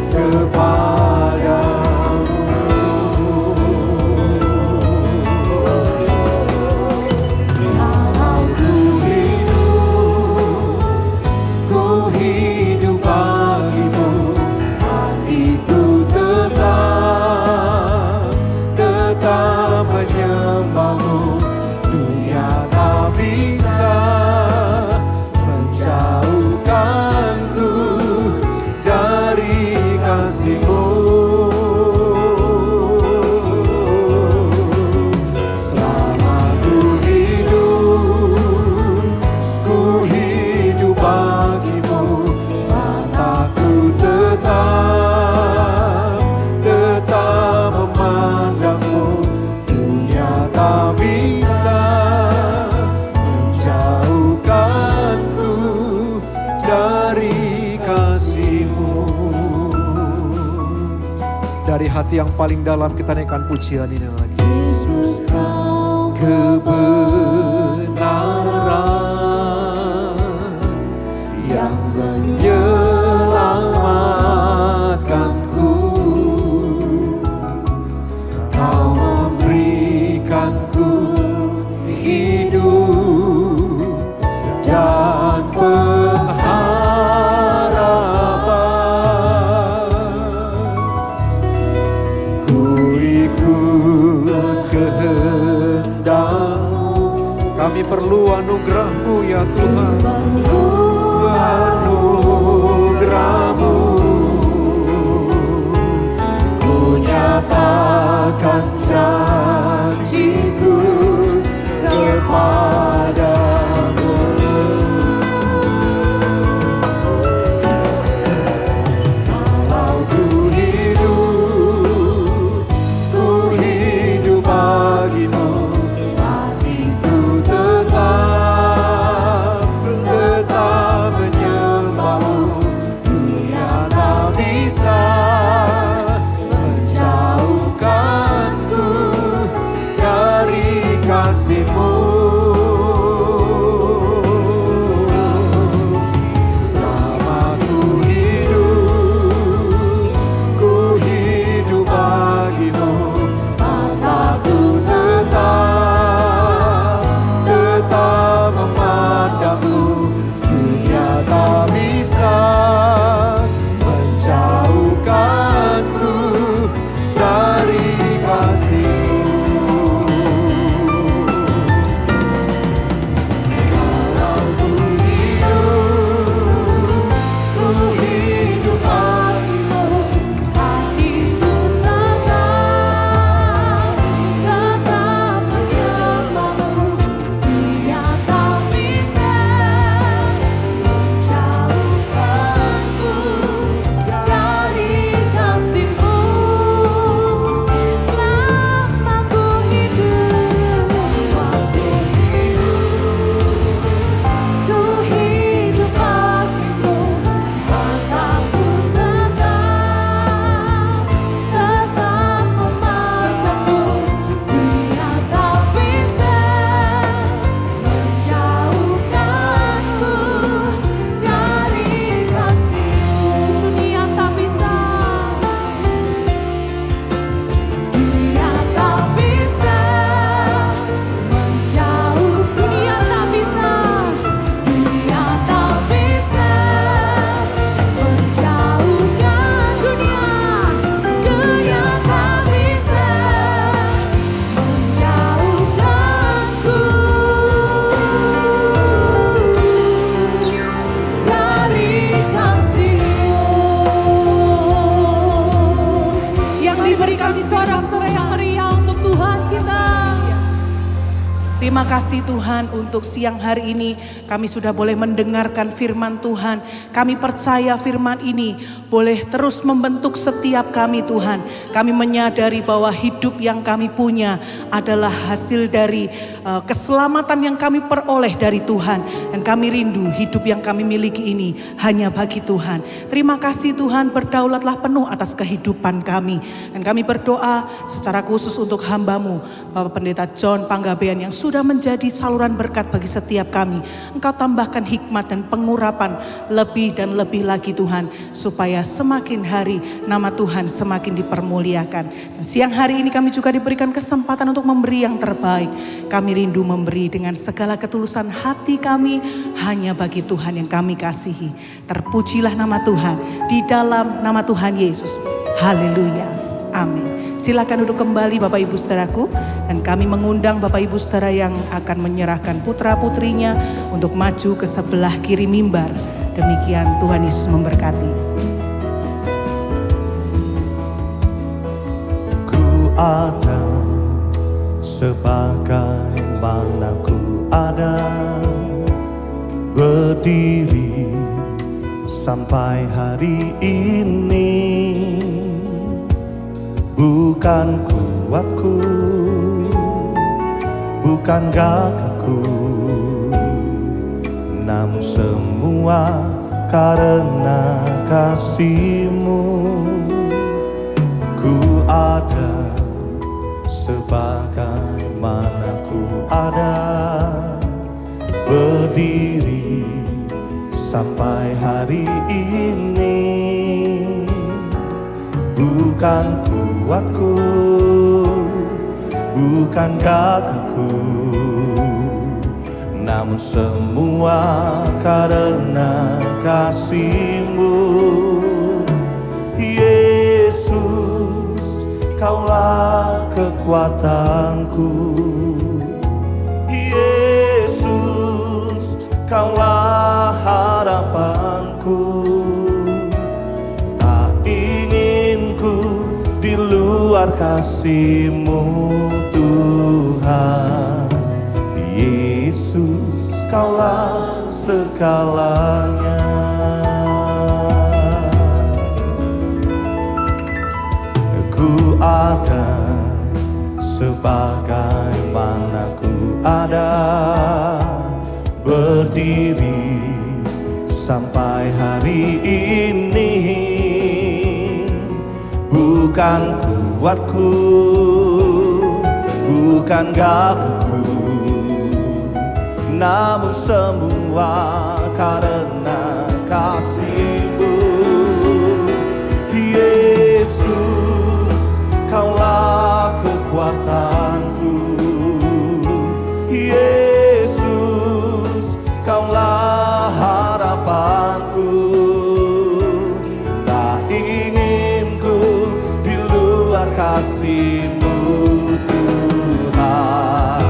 kepadamu. Ku hidup bagimu, hatiku tetap menyembahmu. Dunia tak bisa menjauhkanku dari kasih-Mu. Selama ku hidup bagimu, mataku tetap memandangmu. Dunia tak bisa menjauhkanku dari kasih-Mu. Dari hati yang paling dalam kita naikkan pujian ini lagi. Yesus kau Kebenaran yang menyelamatkanku. Kau memberikanku hidup dan pengharapan. Ku ikut kehendak-Mu. Kami perlu anugerah-Mu ya Tuhan. Anugerah-Mu, ku nyatakan janjiku kepadamu. Kalau ku hidup bagimu, hatiku tetap kami sorak-sorai yang meriah untuk Tuhan kita. Terima kasih Tuhan untuk siang hari ini kami sudah boleh mendengarkan firman Tuhan. Kami percaya firman ini boleh terus membentuk setiap kami Tuhan. Kami menyadari bahwa hidup yang kami punya adalah hasil dari keselamatan yang kami peroleh dari Tuhan. Dan kami rindu hidup yang kami miliki ini hanya bagi Tuhan. Terima kasih Tuhan, berdaulatlah penuh atas kehidupan kami. Dan kami berdoa secara khusus untuk hamba-Mu Bapak Pendeta John Panggabean yang sudah menjadi saluran berkat bagi setiap kami. Engkau tambahkan hikmat dan pengurapan lebih dan lebih lagi Tuhan, supaya semakin hari nama Tuhan semakin dipermuliakan. Dan siang hari ini kami juga diberikan kesempatan untuk memberi yang terbaik. Kami rindu memberi dengan segala ketulusan hati kami hanya bagi Tuhan yang kami kasihi. Terpujilah nama Tuhan di dalam nama Tuhan Yesus. Haleluya. Amin. Silakan duduk kembali Bapak Ibu Saudaraku, dan kami mengundang Bapak Ibu Saudara yang akan menyerahkan putra-putrinya untuk maju ke sebelah kiri mimbar. Demikian, Tuhan Yesus memberkati. Ku ada sebagaimana ku ada, berdiri sampai hari ini. Bukan kuatku, bukan gagahku, namun semua karena kasih-Mu. Ku ada sebagaimana ku ada, berdiri sampai hari ini. Bukan kuatku, bukan gagahku, namun semua karena kasih-Mu. Yesus, Kaulah kekuatanku. Yesus, Kaulah harapanku. Di luar kasih-Mu Tuhan. Yesus, Kaulah segalanya. Ku ada sebagaimana ku ada, berdiri sampai hari ini. Bukan kuatku, bukan gagahku, namun semua karena kasih-Mu. Yesus, Kaulah kekuatanku. Yesus, Kaulah harapanku. Kasih-Mu Tuhan.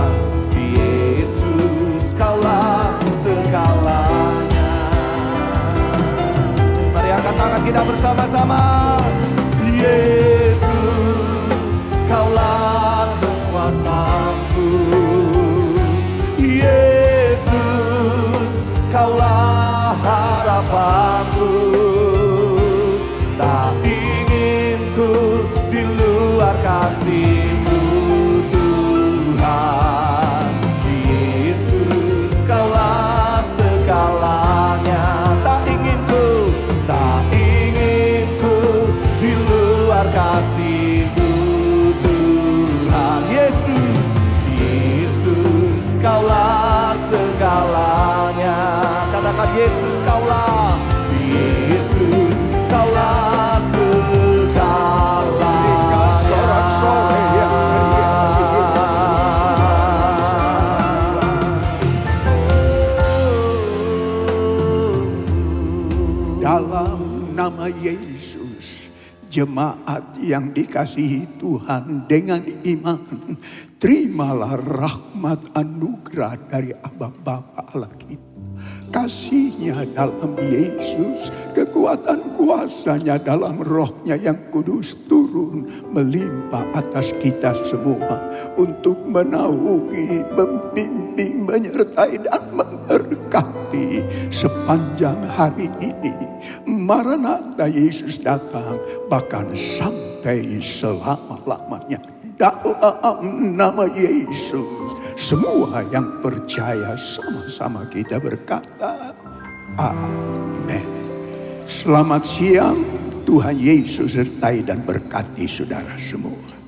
Yesus, Kaulah segalanya. Mari angkat tangan kita bersama-sama. Yesus, Kaulah kekuatanku. Yesus, Kaulah harapanku. Tak ingin ku di luar kasih-Mu Tuhan. Yesus, Kaulah segalanya. Tak ingin ku di luar kasih-Mu Tuhan. Yesus, Yesus, Kaulah segalanya. Katakan Yesus, Kaulah. Yesus, Kaulah segalanya. Dalam nama Yesus, jemaat yang dikasihi Tuhan dengan iman, terimalah rahmat anugerah dari Aba Bapa Allah kita. Kasih-Nya dalam Yesus, kekuatan kuasanya dalam rohnya yang kudus turun melimpah atas kita semua untuk menaungi, membimbing, menyertai dan memberkati sepanjang hari ini. Maranatha, Yesus datang bahkan sampai selama-lamanya. Dalam nama Yesus, semua yang percaya sama-sama kita berkata, amin. Selamat siang, Tuhan Yesus sertai dan berkati saudara semua.